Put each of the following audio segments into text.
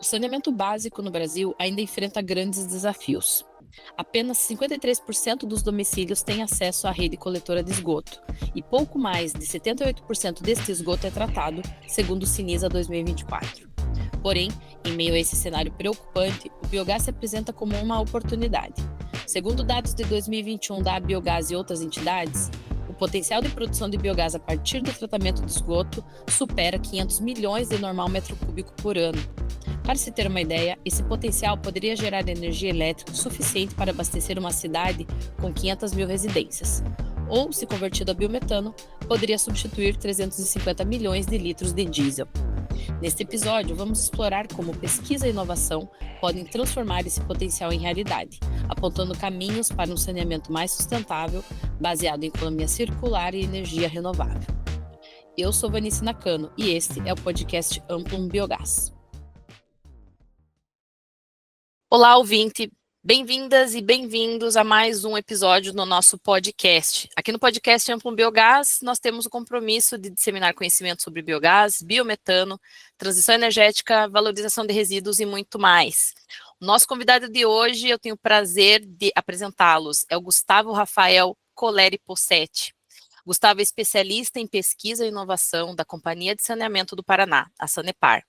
O saneamento básico no Brasil ainda enfrenta grandes desafios. Apenas 53% dos domicílios têm acesso à rede coletora de esgoto, e pouco mais de 78% deste esgoto é tratado, segundo o Sinisa 2024. Porém, em meio a esse cenário preocupante, o biogás se apresenta como uma oportunidade. Segundo dados de 2021 da Biogás e outras entidades, o potencial de produção de biogás a partir do tratamento de esgoto supera 500 milhões de normal metro cúbico por ano. Para se ter uma ideia, esse potencial poderia gerar energia elétrica suficiente para abastecer uma cidade com 500 mil residências. Ou, se convertido a biometano, poderia substituir 350 milhões de litros de diesel. Neste episódio, vamos explorar como pesquisa e inovação podem transformar esse potencial em realidade, apontando caminhos para um saneamento mais sustentável, baseado em economia circular e energia renovável. Eu sou Vanice Nakano e este é o podcast Amplum Biogás. Olá, ouvinte! Bem-vindas e bem-vindos a mais um episódio no nosso podcast. Aqui no podcast Amplum Biogás, nós temos o compromisso de disseminar conhecimento sobre biogás, biometano, transição energética, valorização de resíduos e muito mais. O nosso convidado de hoje, eu tenho o prazer de apresentá-los, é o Gustavo Rafael Coleri Possetti. Gustavo é especialista em pesquisa e inovação da Companhia de Saneamento do Paraná, a Sanepar.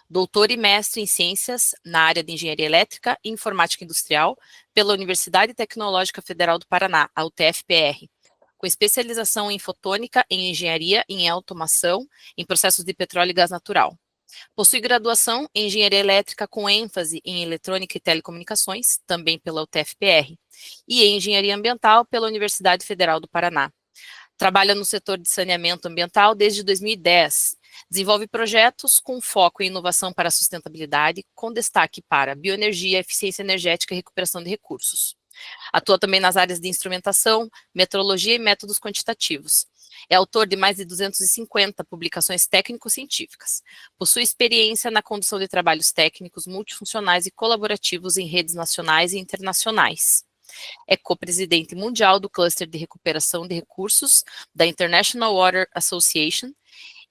Doutor e mestre em Ciências na área de Engenharia Elétrica e Informática Industrial pela Universidade Tecnológica Federal do Paraná, a UTFPR, com especialização em fotônica, em engenharia e em automação em processos de petróleo e gás natural. Possui graduação em Engenharia Elétrica com ênfase em Eletrônica e Telecomunicações, também pela UTFPR, e em Engenharia Ambiental pela Universidade Federal do Paraná. Trabalha no setor de saneamento ambiental desde 2010. Desenvolve projetos com foco em inovação para a sustentabilidade, com destaque para bioenergia, eficiência energética e recuperação de recursos. Atua também nas áreas de instrumentação, metrologia e métodos quantitativos. É autor de mais de 250 publicações técnico-científicas. Possui experiência na condução de trabalhos técnicos multifuncionais e colaborativos em redes nacionais e internacionais. É co-presidente mundial do Cluster de Recuperação de Recursos da International Water Association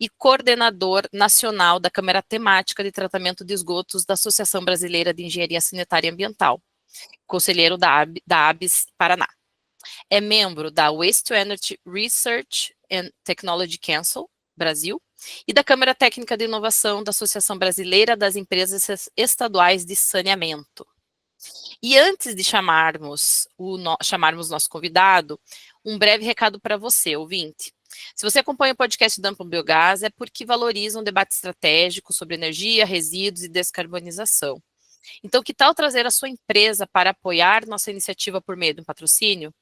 e coordenador nacional da Câmara Temática de Tratamento de Esgotos da Associação Brasileira de Engenharia Sanitária e Ambiental, conselheiro da ABS Paraná. É membro da Waste to Energy Research and Technology Council, Brasil, e da Câmara Técnica de Inovação da Associação Brasileira das Empresas Estaduais de Saneamento. E antes de chamarmos nosso convidado, um breve recado para você, ouvinte. Se você acompanha o podcast da Amplum Biogás, é porque valoriza um debate estratégico sobre energia, resíduos e descarbonização. Então, que tal trazer a sua empresa para apoiar nossa iniciativa por meio de um patrocínio?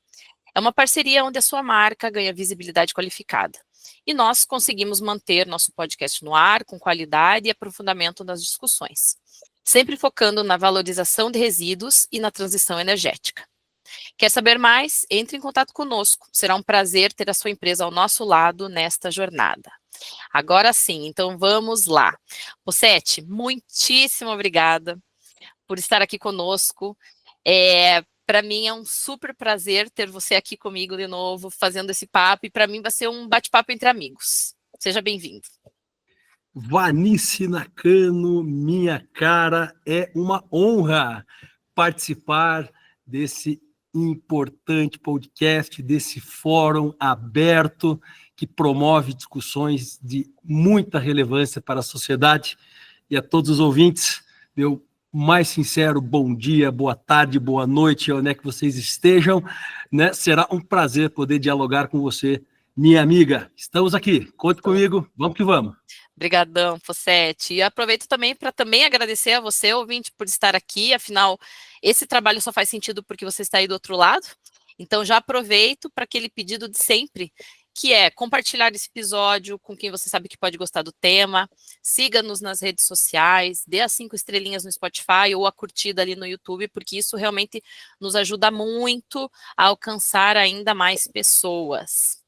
É uma parceria onde a sua marca ganha visibilidade qualificada. E nós conseguimos manter nosso podcast no ar, com qualidade e aprofundamento das discussões, sempre focando na valorização de resíduos e na transição energética. Quer saber mais? Entre em contato conosco. Será um prazer ter a sua empresa ao nosso lado nesta jornada. Agora sim, então vamos lá. Possetti, muitíssimo obrigada por estar aqui conosco. Para mim é um super prazer ter você aqui comigo de novo, fazendo esse papo, e para mim vai ser um bate-papo entre amigos. Seja bem-vindo. Vanice Nakano, minha cara, é uma honra participar desse importante podcast, desse fórum aberto que promove discussões de muita relevância para a sociedade. E a todos os ouvintes, meu mais sincero bom dia, boa tarde, boa noite, onde é que vocês estejam, né? Será um prazer poder dialogar com você, minha amiga. Estamos aqui, conte comigo, vamos que vamos. Obrigadão, Possetti. E aproveito também para agradecer a você, ouvinte, por estar aqui. Afinal, esse trabalho só faz sentido porque você está aí do outro lado. Então, já aproveito para aquele pedido de sempre, que é compartilhar esse episódio com quem você sabe que pode gostar do tema. Siga-nos nas redes sociais, dê as 5 estrelinhas no Spotify ou a curtida ali no YouTube, porque isso realmente nos ajuda muito a alcançar ainda mais pessoas.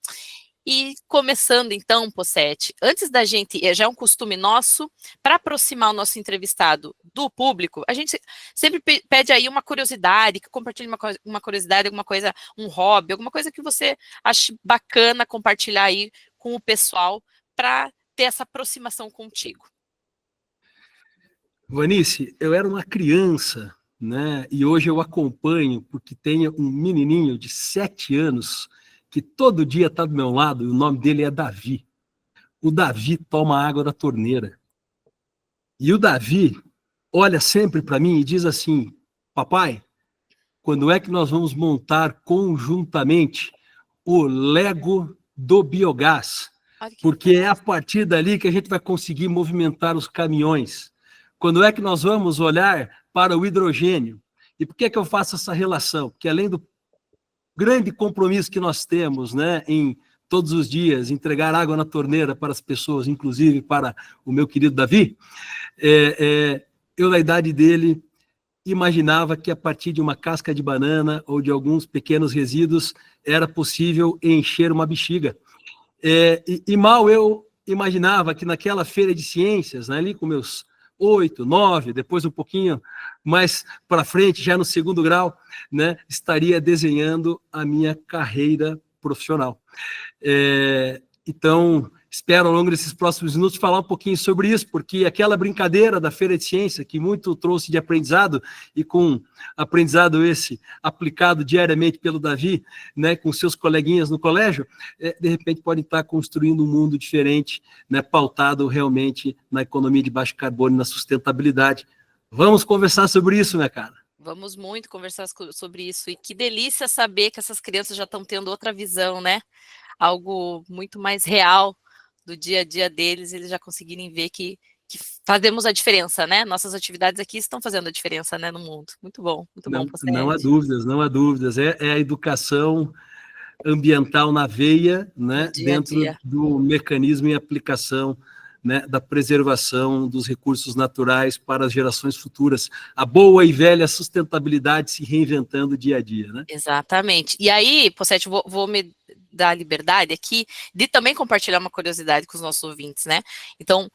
E começando então, Possetti, antes da gente, já é um costume nosso, para aproximar o nosso entrevistado do público, a gente sempre pede aí uma curiosidade, que compartilhe uma curiosidade, alguma coisa, um hobby, alguma coisa que você ache bacana compartilhar aí com o pessoal para ter essa aproximação contigo. Vanice, eu era uma criança, né? E hoje eu acompanho, porque tenho um menininho de 7 anos que todo dia está do meu lado, e o nome dele é Davi. O Davi toma água da torneira. E o Davi olha sempre para mim e diz assim: papai, quando é que nós vamos montar conjuntamente o Lego do biogás? Olha que Porque legal. é a partir dali que a gente vai conseguir movimentar os caminhões. Quando é que nós vamos olhar para o hidrogênio? E por que eu faço essa relação? Porque além do grande compromisso que nós temos, né, em todos os dias entregar água na torneira para as pessoas, inclusive para o meu querido Davi, eu, na idade dele, imaginava que a partir de uma casca de banana ou de alguns pequenos resíduos era possível encher uma bexiga. E mal eu imaginava que naquela feira de ciências, né, ali com meus 8, 9, depois um pouquinho mais para frente, já no segundo grau, né, estaria desenhando a minha carreira profissional. Então, espero ao longo desses próximos minutos falar um pouquinho sobre isso, porque aquela brincadeira da Feira de Ciência, que muito trouxe de aprendizado, e com aprendizado esse aplicado diariamente pelo Davi, né, com seus coleguinhas no colégio, de repente pode estar construindo um mundo diferente, né, pautado realmente na economia de baixo carbono e na sustentabilidade. Vamos conversar sobre isso, minha cara. Vamos muito conversar sobre isso. E que delícia saber que essas crianças já estão tendo outra visão, né? Algo muito mais real do dia a dia deles, eles já conseguirem ver que fazemos a diferença, né? Nossas atividades aqui estão fazendo a diferença, né, no mundo. Muito bom, Não há Possete. dúvidas, não há dúvidas. É a educação ambiental na veia, No né, dia a dentro dia. do mecanismo e aplicação, né, da preservação dos recursos naturais para as gerações futuras. A boa e velha sustentabilidade se reinventando dia a dia, né? Exatamente. E aí, Possete, vou me dar a liberdade aqui de também compartilhar uma curiosidade com os nossos ouvintes, né? Então,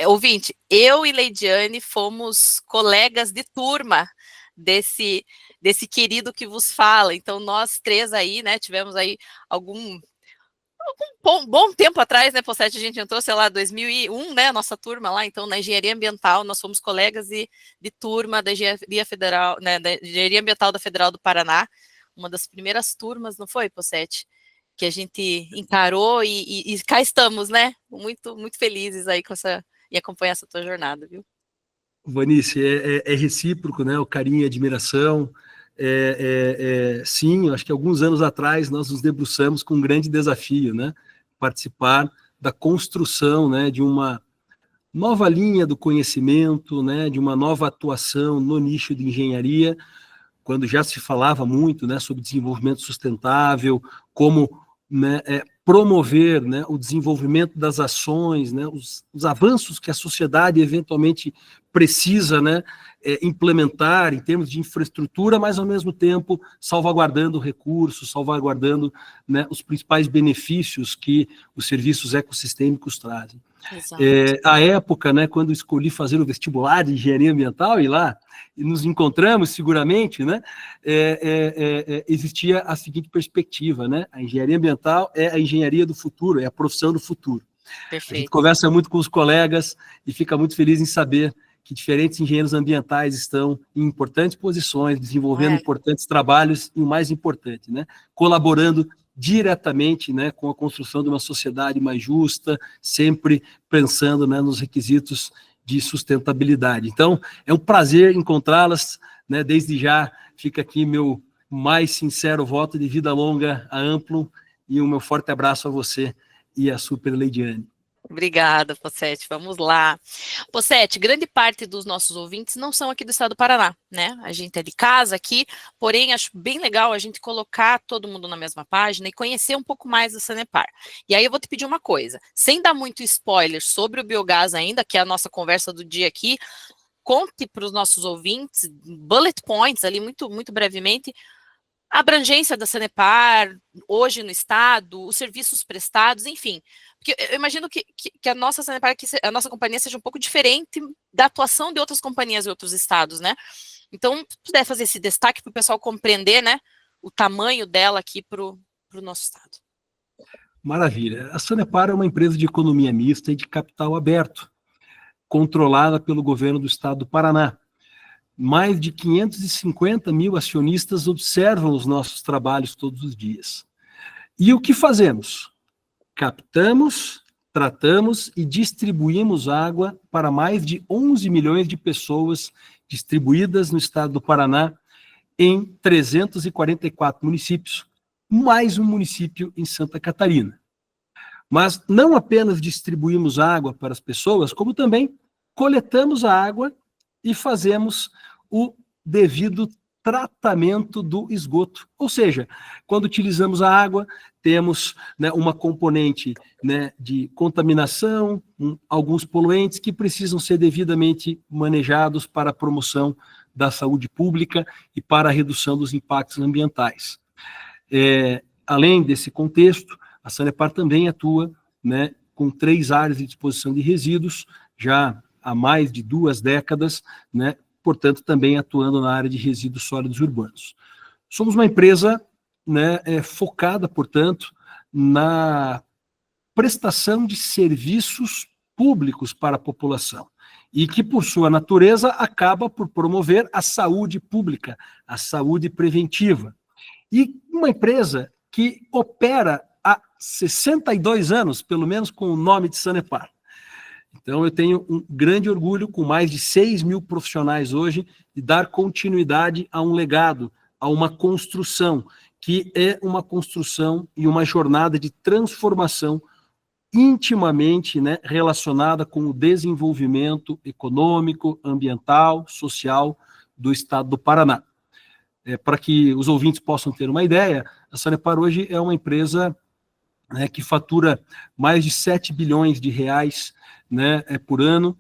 ouvinte, eu e Leidiane fomos colegas de turma desse querido que vos fala. Então, nós três aí, né, tivemos aí algum bom tempo atrás, né, Possete, a gente entrou, sei lá, 2001, né, nossa turma lá, então, na engenharia ambiental, nós fomos colegas de turma da engenharia federal, né, da engenharia ambiental da Federal do Paraná, uma das primeiras turmas, não foi, Possete? Que a gente encarou e cá estamos, né, muito felizes aí com essa, e acompanhar essa tua jornada, viu? Vanice, é recíproco, né? O carinho e a admiração. Sim, eu acho que alguns anos atrás nós nos debruçamos com um grande desafio, né? Participar da construção, né, de uma nova linha do conhecimento, né, de uma nova atuação no nicho de engenharia, quando já se falava muito, né, sobre desenvolvimento sustentável, como, né, promover, né, o desenvolvimento das ações, né, os avanços que a sociedade eventualmente precisa, né, implementar em termos de infraestrutura, mas ao mesmo tempo salvaguardando recursos, salvaguardando, né, os principais benefícios que os serviços ecossistêmicos trazem. A época, né, quando escolhi fazer o vestibular de engenharia ambiental, e lá e nos encontramos seguramente, né, existia a seguinte perspectiva, né, a engenharia ambiental é a engenharia do futuro, é a profissão do futuro. A gente Perfeito. conversa muito com os colegas e fica muito feliz em saber que diferentes engenheiros ambientais estão em importantes posições, desenvolvendo importantes trabalhos e o mais importante, né, colaborando diretamente, né, com a construção de uma sociedade mais justa, sempre pensando, né, nos requisitos de sustentabilidade. Então, é um prazer encontrá-las, né, desde já fica aqui meu mais sincero voto de vida longa a Amplo e um meu forte abraço a você e a Super Leidiane. Obrigada, Possete. Vamos lá. Possete, grande parte dos nossos ouvintes não são aqui do estado do Paraná, né? A gente é de casa aqui, porém acho bem legal a gente colocar todo mundo na mesma página e conhecer um pouco mais da Sanepar. E aí eu vou te pedir uma coisa, sem dar muito spoiler sobre o biogás ainda, que é a nossa conversa do dia aqui, conte para os nossos ouvintes, bullet points ali, muito brevemente, a abrangência da Sanepar, hoje no estado, os serviços prestados, enfim. Porque eu imagino que a nossa Sanepar, a nossa companhia seja um pouco diferente da atuação de outras companhias em outros estados, né? Então, se puder fazer esse destaque para o pessoal compreender, né, o tamanho dela aqui para o nosso estado. Maravilha. A Sanepar é uma empresa de economia mista e de capital aberto. controlada pelo governo do estado do Paraná. Mais de 550 mil acionistas observam os nossos trabalhos todos os dias. E o que fazemos? Captamos, tratamos e distribuímos água para mais de 11 milhões de pessoas distribuídas no estado do Paraná em 344 municípios, mais um município em Santa Catarina. Mas não apenas distribuímos água para as pessoas, como também coletamos a água e fazemos o devido tratamento do esgoto. Ou seja, quando utilizamos a água, temos, né, uma componente, né, de contaminação, alguns poluentes que precisam ser devidamente manejados para a promoção da saúde pública e para a redução dos impactos ambientais. Além desse contexto, a Sanepar também atua, né, com 3 áreas de disposição de resíduos, já há mais de 2 décadas, né, portanto, também atuando na área de resíduos sólidos urbanos. Somos uma empresa, né, focada, portanto, na prestação de serviços públicos para a população e que, por sua natureza, acaba por promover a saúde pública, a saúde preventiva. E uma empresa que opera há 62 anos, pelo menos com o nome de Sanepar. Então, eu tenho um grande orgulho, com mais de 6 mil profissionais hoje, de dar continuidade a um legado, a uma construção, que é uma construção e uma jornada de transformação intimamente, né, relacionada com o desenvolvimento econômico, ambiental, social do estado do Paraná. Para que os ouvintes possam ter uma ideia, a Sanepar hoje é uma empresa, né, que fatura mais de 7 bilhões de reais, né, por ano,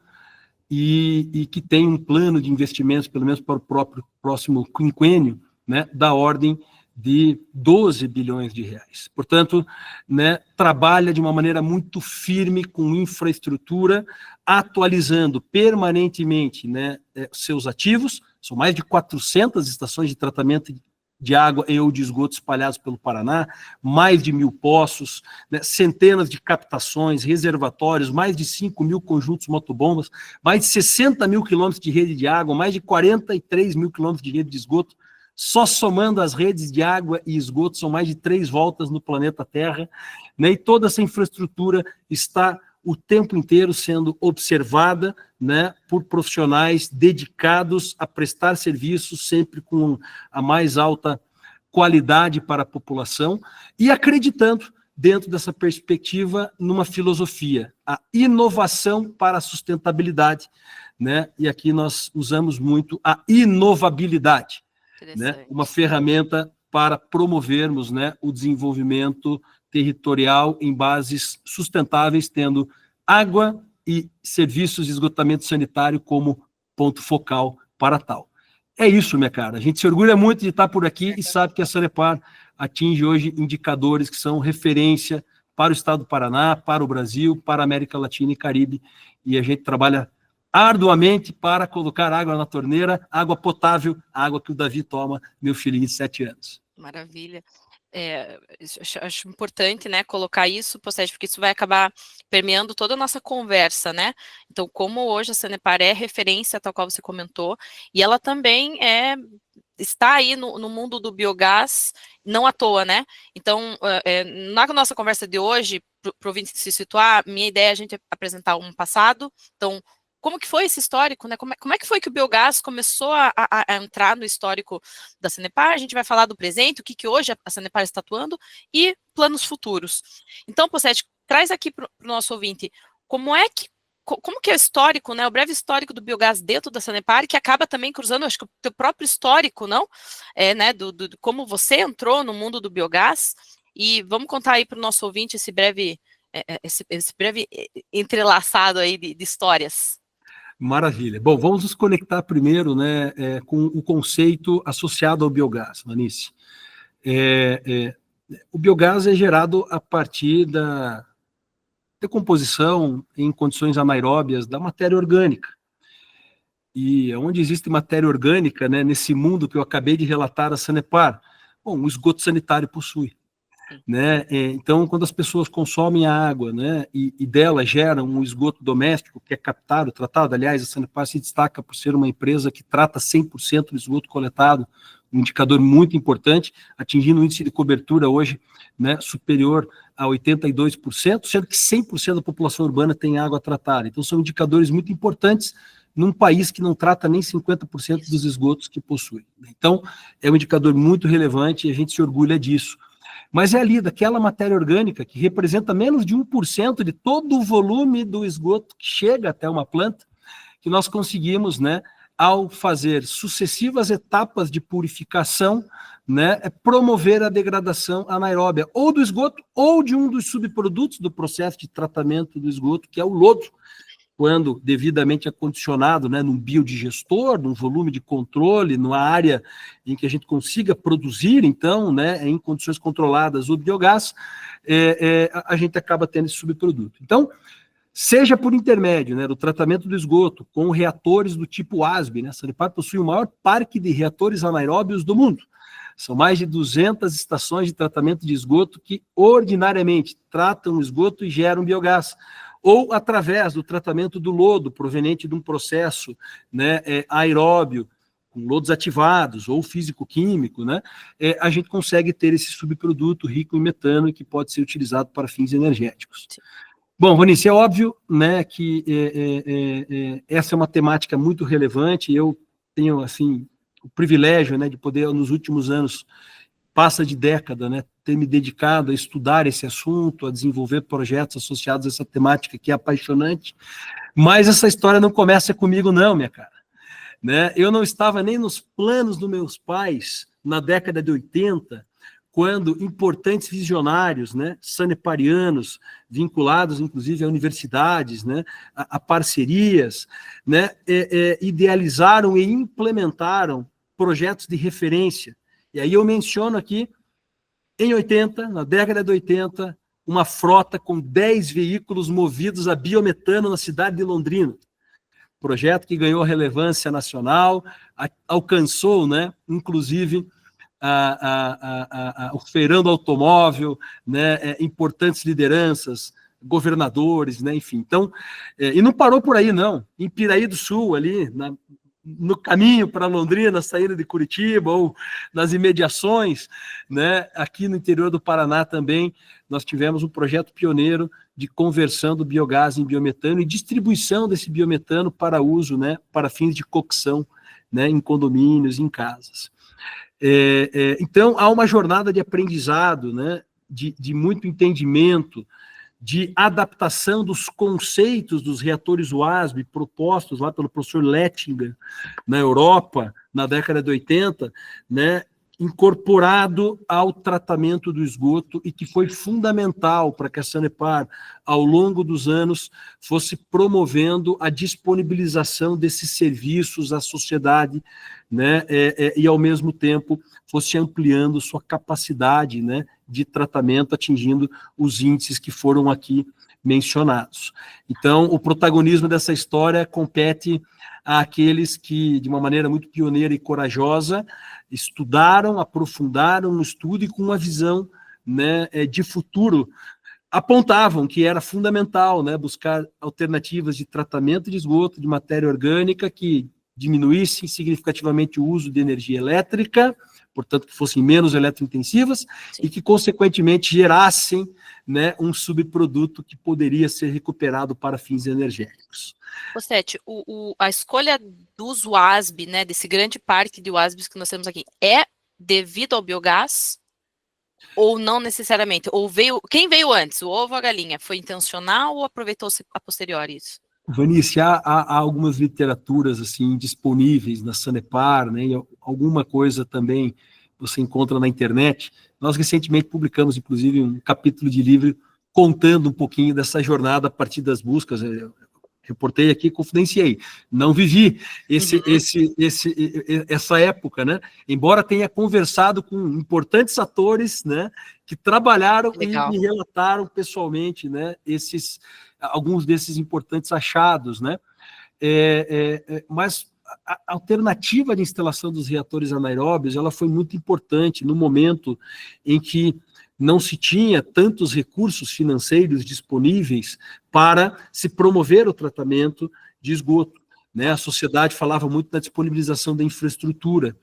e que tem um plano de investimentos, pelo menos para o próprio próximo quinquênio, né, da ordem de 12 bilhões de reais. Portanto, né, trabalha de uma maneira muito firme com infraestrutura, atualizando permanentemente, né, seus ativos. São mais de 400 estações de tratamento de água e ou de esgoto espalhados pelo Paraná, mais de 1.000 poços, né, centenas de captações, reservatórios, mais de 5 mil conjuntos motobombas, mais de 60 mil quilômetros de rede de água, mais de 43 mil quilômetros de rede de esgoto. Só somando as redes de água e esgoto, são mais de 3 voltas no planeta Terra, né, e toda essa infraestrutura está o tempo inteiro sendo observada, né, por profissionais dedicados a prestar serviços sempre com a mais alta qualidade para a população e acreditando, dentro dessa perspectiva, numa filosofia, a inovação para a sustentabilidade, né, e aqui nós usamos muito a inovabilidade, né, uma ferramenta para promovermos, né, o desenvolvimento territorial em bases sustentáveis, tendo água e serviços de esgotamento sanitário como ponto focal para tal. É isso, minha cara. A gente se orgulha muito de estar por aqui e sabe que a Sanepar atinge hoje indicadores que são referência para o estado do Paraná, para o Brasil, para a América Latina e Caribe, e a gente trabalha arduamente para colocar água na torneira, água potável, água que o Davi toma, meu filhinho de 7 anos. Maravilha. Acho importante, né, colocar isso, Pocete, porque isso vai acabar permeando toda a nossa conversa, né? Então, como hoje a Sanepar é referência, tal qual você comentou, e ela também está aí no mundo do biogás, não à toa, né? Então, na nossa conversa de hoje, para o ouvinte se situar, minha ideia é a gente apresentar um passado, então, como que foi esse histórico, né? Como é que foi que o biogás começou a entrar no histórico da Sanepar? A gente vai falar do presente, o que hoje a Sanepar está atuando e planos futuros. Então, Pocete, traz aqui para o nosso ouvinte, como que é o histórico, né? O breve histórico do biogás dentro da Sanepar, que acaba também cruzando, acho que o teu próprio histórico, não? Né? Do como você entrou no mundo do biogás. E vamos contar aí para o nosso ouvinte esse breve entrelaçado aí de histórias. Maravilha. Bom, vamos nos conectar primeiro, né, com o conceito associado ao biogás, Manice. O biogás é gerado a partir da decomposição em condições anaeróbias da matéria orgânica. E onde existe matéria orgânica, né, nesse mundo que eu acabei de relatar a Sanepar, bom, o esgoto sanitário possui. né? Então, quando as pessoas consomem a água, né, e dela geram um esgoto doméstico que é captado, tratado, aliás, a Sanepar se destaca por ser uma empresa que trata 100% do esgoto coletado, um indicador muito importante, atingindo um índice de cobertura hoje, né, superior a 82%, sendo que 100% da população urbana tem água tratada. Então, são indicadores muito importantes num país que não trata nem 50% dos esgotos que possui. Então, é um indicador muito relevante e a gente se orgulha disso. Mas é ali, daquela matéria orgânica, que representa menos de 1% de todo o volume do esgoto que chega até uma planta, que nós conseguimos, né, ao fazer sucessivas etapas de purificação, né, promover a degradação anaeróbia, ou do esgoto, ou de um dos subprodutos do processo de tratamento do esgoto, que é o lodo, quando devidamente acondicionado, né, num biodigestor, num volume de controle, numa área em que a gente consiga produzir, então, né, em condições controladas o biogás, a gente acaba tendo esse subproduto. Então, seja por intermédio, né, do tratamento do esgoto com reatores do tipo WASB, né, a Sanepar possui o maior parque de reatores anaeróbios do mundo. São mais de 200 estações de tratamento de esgoto que ordinariamente tratam o esgoto e geram biogás, ou através do tratamento do lodo proveniente de um processo, né, aeróbio, com lodos ativados, ou físico-químico, né, a gente consegue ter esse subproduto rico em metano que pode ser utilizado para fins energéticos. Bom, Vanice, é óbvio, né, que essa é uma temática muito relevante. Eu tenho, assim, o privilégio, né, de poder, nos últimos anos, passa de década, né, ter me dedicado a estudar esse assunto, a desenvolver projetos associados a essa temática que é apaixonante, mas essa história não começa comigo não, minha cara. Né? Eu não estava nem nos planos dos meus pais na década de 80, quando importantes visionários, né, saneparianos, vinculados inclusive a universidades, né, a parcerias, né, idealizaram e implementaram projetos de referência. E aí eu menciono aqui, em 80, na década de 80, uma frota com 10 veículos movidos a biometano na cidade de Londrina. Projeto que ganhou relevância nacional, alcançou, né, inclusive, o feirão do automóvel, né, importantes lideranças, governadores, né, enfim. Então, e não parou por aí, não. Em Piraí do Sul, ali, no caminho para Londrina, saindo de Curitiba, ou nas imediações, né, aqui no interior do Paraná também, nós tivemos um projeto pioneiro de conversão do biogás em biometano e distribuição desse biometano para uso, né, para fins de cocção, né, em condomínios, em casas. Então, há uma jornada de aprendizado, né, de muito entendimento, de adaptação dos conceitos dos reatores WASB propostos lá pelo professor Lettinger na Europa, na década de 80, né, incorporado ao tratamento do esgoto e que foi fundamental para que a Sanepar, ao longo dos anos, fosse promovendo a disponibilização desses serviços à sociedade, né, e, ao mesmo tempo, fosse ampliando sua capacidade, né, de tratamento, atingindo os índices que foram aqui mencionados. Então, o protagonismo dessa história compete àqueles que, de uma maneira muito pioneira e corajosa, estudaram, aprofundaram no estudo e com uma visão, né, de futuro, apontavam que era fundamental, né, buscar alternativas de tratamento de esgoto, de matéria orgânica que diminuíssem significativamente o uso de energia elétrica, portanto, que fossem menos eletrointensivas, sim, e que, consequentemente, gerassem, né, um subproduto que poderia ser recuperado para fins energéticos. Sete, a escolha dos WASB, né, desse grande parque de WASBs que nós temos aqui, é devido ao biogás? Ou não necessariamente? Ou quem veio antes, o ovo ou a galinha? Foi intencional ou aproveitou-se a posteriori isso? Vanice, há algumas literaturas assim disponíveis na Sanepar, né, e alguma coisa também você encontra na internet. Nós recentemente publicamos, inclusive, um capítulo de livro contando um pouquinho dessa jornada a partir das buscas. Eu reportei aqui, confidenciei. Não vivi essa época, né? Embora tenha conversado com importantes atores, né, que trabalharam e me relataram pessoalmente, né, alguns desses importantes achados, né? Mas a alternativa de instalação dos reatores anaeróbios ela foi muito importante no momento em que não se tinha tantos recursos financeiros disponíveis para se promover o tratamento de esgoto. Né? A sociedade falava muito da disponibilização da infraestrutura.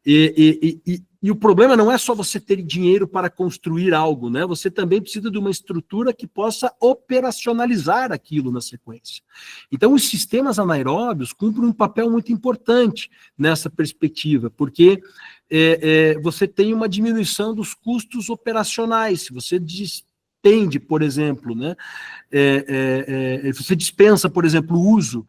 E o problema não é só você ter dinheiro para construir algo, né? Você também precisa de uma estrutura que possa operacionalizar aquilo na sequência. Então, os sistemas anaeróbios cumprem um papel muito importante nessa perspectiva, porque você tem uma diminuição dos custos operacionais. Se você despende, por exemplo, né? Você dispensa, por exemplo, o uso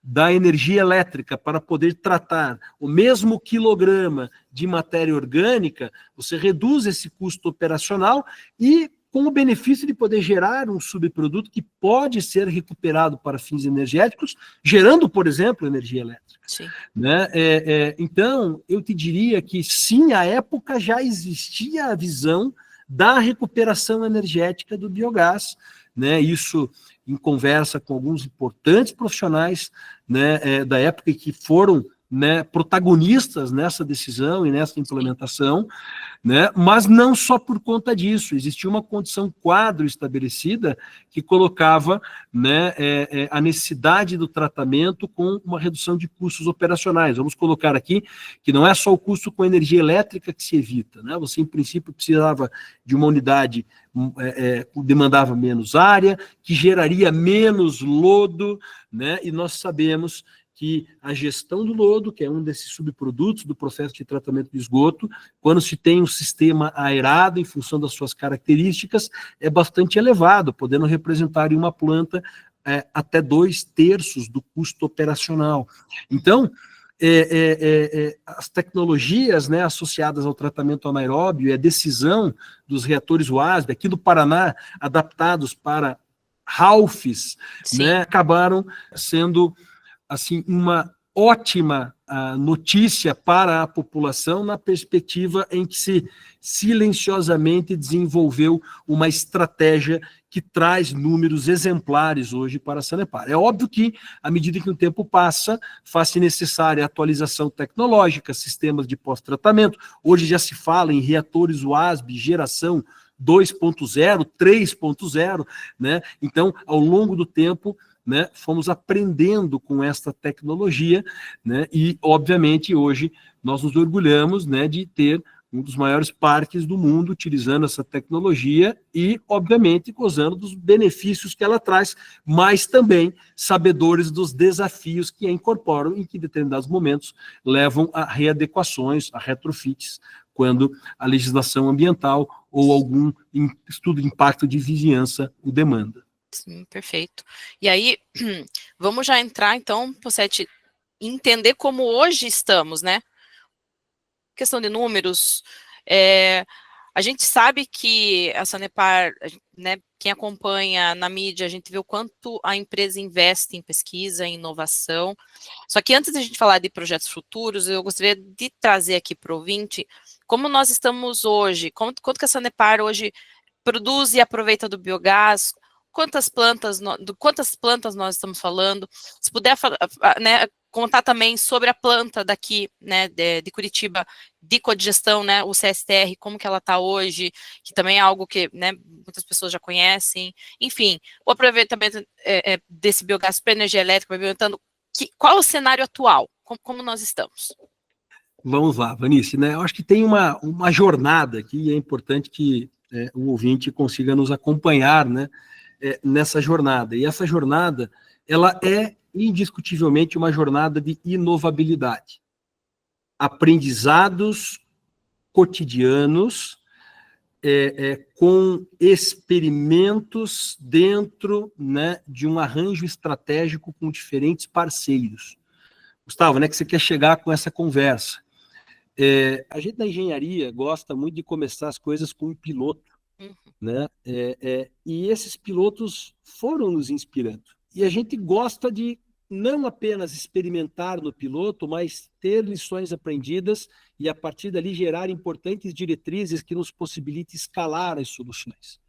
da energia elétrica para poder tratar o mesmo quilograma de matéria orgânica, você reduz esse custo operacional e com o benefício de poder gerar um subproduto que pode ser recuperado para fins energéticos, gerando, por exemplo, energia elétrica. Sim. Né? Então, eu te diria que sim, à época já existia a visão da recuperação energética do biogás, né? Isso em conversa com alguns importantes profissionais, né, da época que foram, né, protagonistas nessa decisão e nessa implementação, né, mas não só por conta disso, existia uma condição quadro estabelecida que colocava, né, a necessidade do tratamento com uma redução de custos operacionais. Vamos colocar aqui que não é só o custo com energia elétrica que se evita, né? Você, em princípio, precisava de uma unidade demandava menos área, que geraria menos lodo, né? E nós sabemos que a gestão do lodo, que é um desses subprodutos do processo de tratamento de esgoto, quando se tem um sistema aerado em função das suas características, é bastante elevado, podendo representar em uma planta até 2/3 do custo operacional. Então, as tecnologias, né, associadas ao tratamento anaeróbio e a decisão dos reatores WASB, aqui no Paraná, adaptados para HALFs, né, acabaram sendo assim, uma ótima notícia para a população na perspectiva em que se silenciosamente desenvolveu uma estratégia que traz números exemplares hoje para a Sanepar. É óbvio que, à medida que o tempo passa, faz-se necessária a atualização tecnológica, sistemas de pós-tratamento. Hoje já se fala em reatores WASB, geração 2.0, 3.0, né? Então, ao longo do tempo, né, fomos aprendendo com esta tecnologia, né, e, obviamente, hoje nós nos orgulhamos, né, de ter um dos maiores parques do mundo utilizando essa tecnologia e, obviamente, gozando dos benefícios que ela traz, mas também sabedores dos desafios que a incorporam e que, em determinados momentos, levam a readequações, a retrofits, quando a legislação ambiental ou algum estudo de impacto de vizinhança o demanda. Sim, perfeito. E aí, vamos já entrar, então, Pocete, entender como hoje estamos, né? Questão de números, a gente sabe que a Sanepar, né, quem acompanha na mídia, a gente vê o quanto a empresa investe em pesquisa, em inovação. Só que antes de a gente falar de projetos futuros, eu gostaria de trazer aqui para o ouvinte como nós estamos hoje, quanto que a Sanepar hoje produz e aproveita do biogás, quantas plantas nós estamos falando, se puder, né, contar também sobre a planta daqui, né, de Curitiba, de codigestão, né, o CSTR, como que ela está hoje, que também é algo que, né, muitas pessoas já conhecem, enfim, o aproveitamento desse biogás para energia elétrica, perguntando qual é o cenário atual, como nós estamos? Vamos lá, Vanice, né, eu acho que tem uma jornada aqui, e é importante que o ouvinte consiga nos acompanhar, né, nessa jornada, e essa jornada, ela é indiscutivelmente uma jornada de inovabilidade. Aprendizados cotidianos com experimentos dentro, né, de um arranjo estratégico com diferentes parceiros. Gustavo, né, que você quer chegar com essa conversa? A gente da engenharia gosta muito de começar as coisas com um piloto, né? E esses pilotos foram nos inspirando. E a gente gosta de não apenas experimentar no piloto, mas ter lições aprendidas e, a partir dali, gerar importantes diretrizes que nos possibilitem escalar as soluções.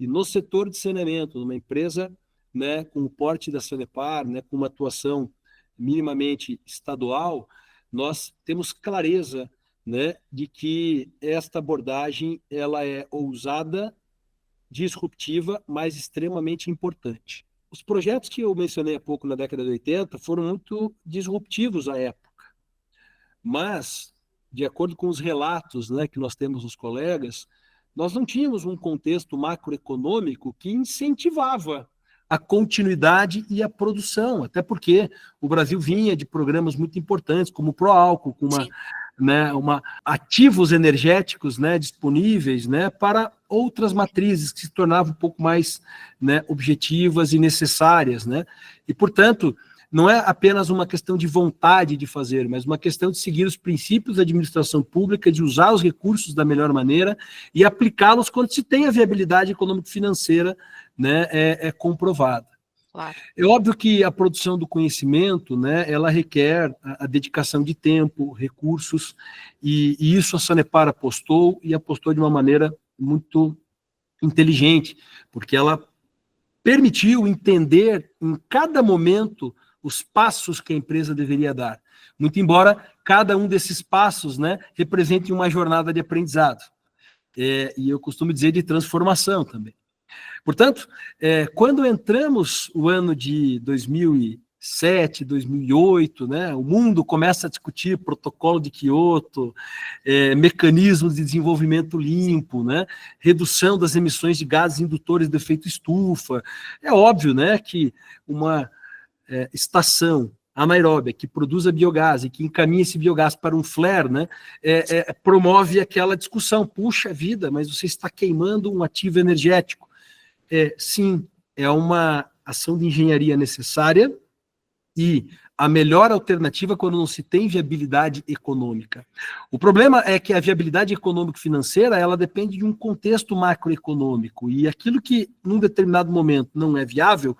E no setor de saneamento, numa empresa, né, com o porte da Sanepar, né, com uma atuação minimamente estadual, nós temos clareza, né, de que esta abordagem ela é ousada, disruptiva, mas extremamente importante. Os projetos que eu mencionei há pouco na década de 80 foram muito disruptivos à época, mas, de acordo com os relatos, né, que nós temos dos colegas, nós não tínhamos um contexto macroeconômico que incentivava a continuidade e a produção, até porque o Brasil vinha de programas muito importantes, como o Proálcool, com ativos energéticos, né, disponíveis, né, para outras matrizes que se tornavam um pouco mais, né, objetivas e necessárias, né? E, portanto, não é apenas uma questão de vontade de fazer, mas uma questão de seguir os princípios da administração pública, de usar os recursos da melhor maneira e aplicá-los quando se tem a viabilidade econômico-financeira, né, comprovada. Claro. É óbvio que a produção do conhecimento, né, ela requer a dedicação de tempo, recursos, e isso a Sanepar apostou, e apostou de uma maneira muito inteligente, porque ela permitiu entender em cada momento os passos que a empresa deveria dar, muito embora cada um desses passos, né, represente uma jornada de aprendizado, e eu costumo dizer de transformação também. Portanto, quando entramos o ano de 2007, 2008, né, o mundo começa a discutir protocolo de Kyoto, mecanismos de desenvolvimento limpo, né, redução das emissões de gases indutores de efeito estufa. É óbvio, né, que uma estação anaeróbia que produza biogás e que encaminha esse biogás para um flare, né, promove aquela discussão. Puxa vida, mas você está queimando um ativo energético. Sim, é uma ação de engenharia necessária e a melhor alternativa quando não se tem viabilidade econômica. O problema é que a viabilidade econômico-financeira, ela depende de um contexto macroeconômico, e aquilo que, num determinado momento, não é viável,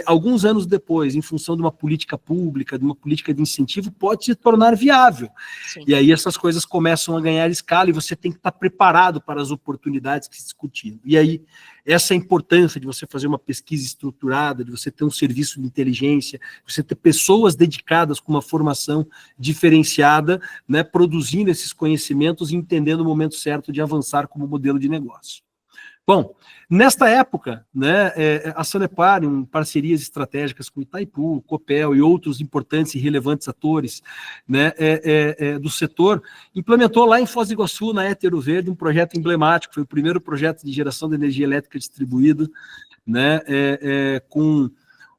alguns anos depois, em função de uma política pública, de uma política de incentivo, pode se tornar viável. Sim. E aí essas coisas começam a ganhar escala, e você tem que estar preparado para as oportunidades que se discutiram. E aí, essa é a importância de você fazer uma pesquisa estruturada, de você ter um serviço de inteligência, de você ter pessoas dedicadas com uma formação diferenciada, né, produzindo esses conhecimentos e entendendo o momento certo de avançar como modelo de negócio. Bom, nesta época, né, a Sanepar, em parcerias estratégicas com Itaipu, Copel e outros importantes e relevantes atores, né, do setor, implementou lá em Foz do Iguaçu, na Hétero Verde, um projeto emblemático, foi o primeiro projeto de geração de energia elétrica distribuída, né, com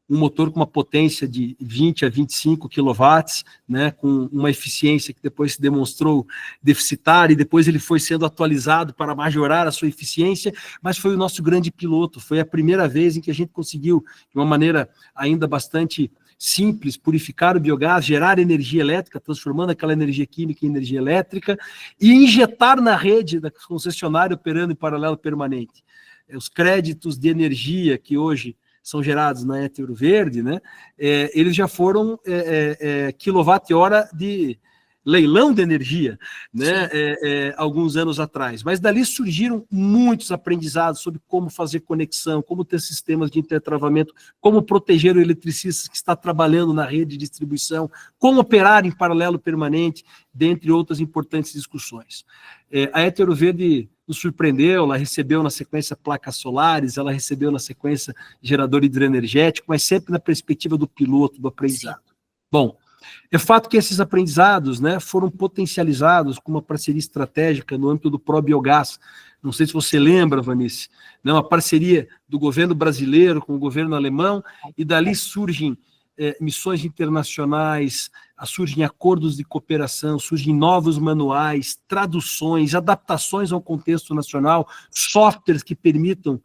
um motor com uma potência de 20 a 25 quilowatts, né, com uma eficiência que depois se demonstrou deficitária, e depois ele foi sendo atualizado para majorar a sua eficiência, mas foi o nosso grande piloto, foi a primeira vez em que a gente conseguiu, de uma maneira ainda bastante simples, purificar o biogás, gerar energia elétrica, transformando aquela energia química em energia elétrica, e injetar na rede da concessionária operando em paralelo permanente. Os créditos de energia que hoje são gerados na Hétero Verde, né, eles já foram quilowatt-hora de leilão de energia, né, alguns anos atrás. Mas dali surgiram muitos aprendizados sobre como fazer conexão, como ter sistemas de intertravamento, como proteger o eletricista que está trabalhando na rede de distribuição, como operar em paralelo permanente, dentre outras importantes discussões. A Hétero Verde nos surpreendeu, ela recebeu na sequência placas solares, ela recebeu na sequência gerador hidroenergético, mas sempre na perspectiva do piloto, do aprendizado. Sim. Bom, é fato que esses aprendizados, né, foram potencializados com uma parceria estratégica no âmbito do ProBiogás. Não sei se você lembra, Vanice, né, uma parceria do governo brasileiro com o governo alemão, e dali surgem missões internacionais, surgem acordos de cooperação, surgem novos manuais, traduções, adaptações ao contexto nacional, softwares que permitem,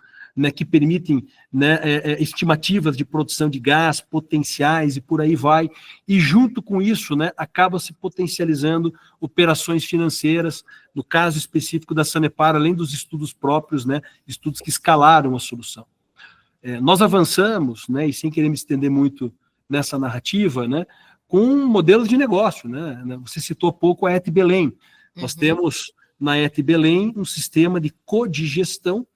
né, estimativas de produção de gás, potenciais e por aí vai, e junto com isso, né, acaba se potencializando operações financeiras, no caso específico da Sanepar, além dos estudos próprios, né, estudos que escalaram a solução. Nós avançamos, né, e sem querer me estender muito nessa narrativa, né, com modelos de negócio, né? Você citou há pouco a ET Belém. Nós temos na ET Belém um sistema de codigestão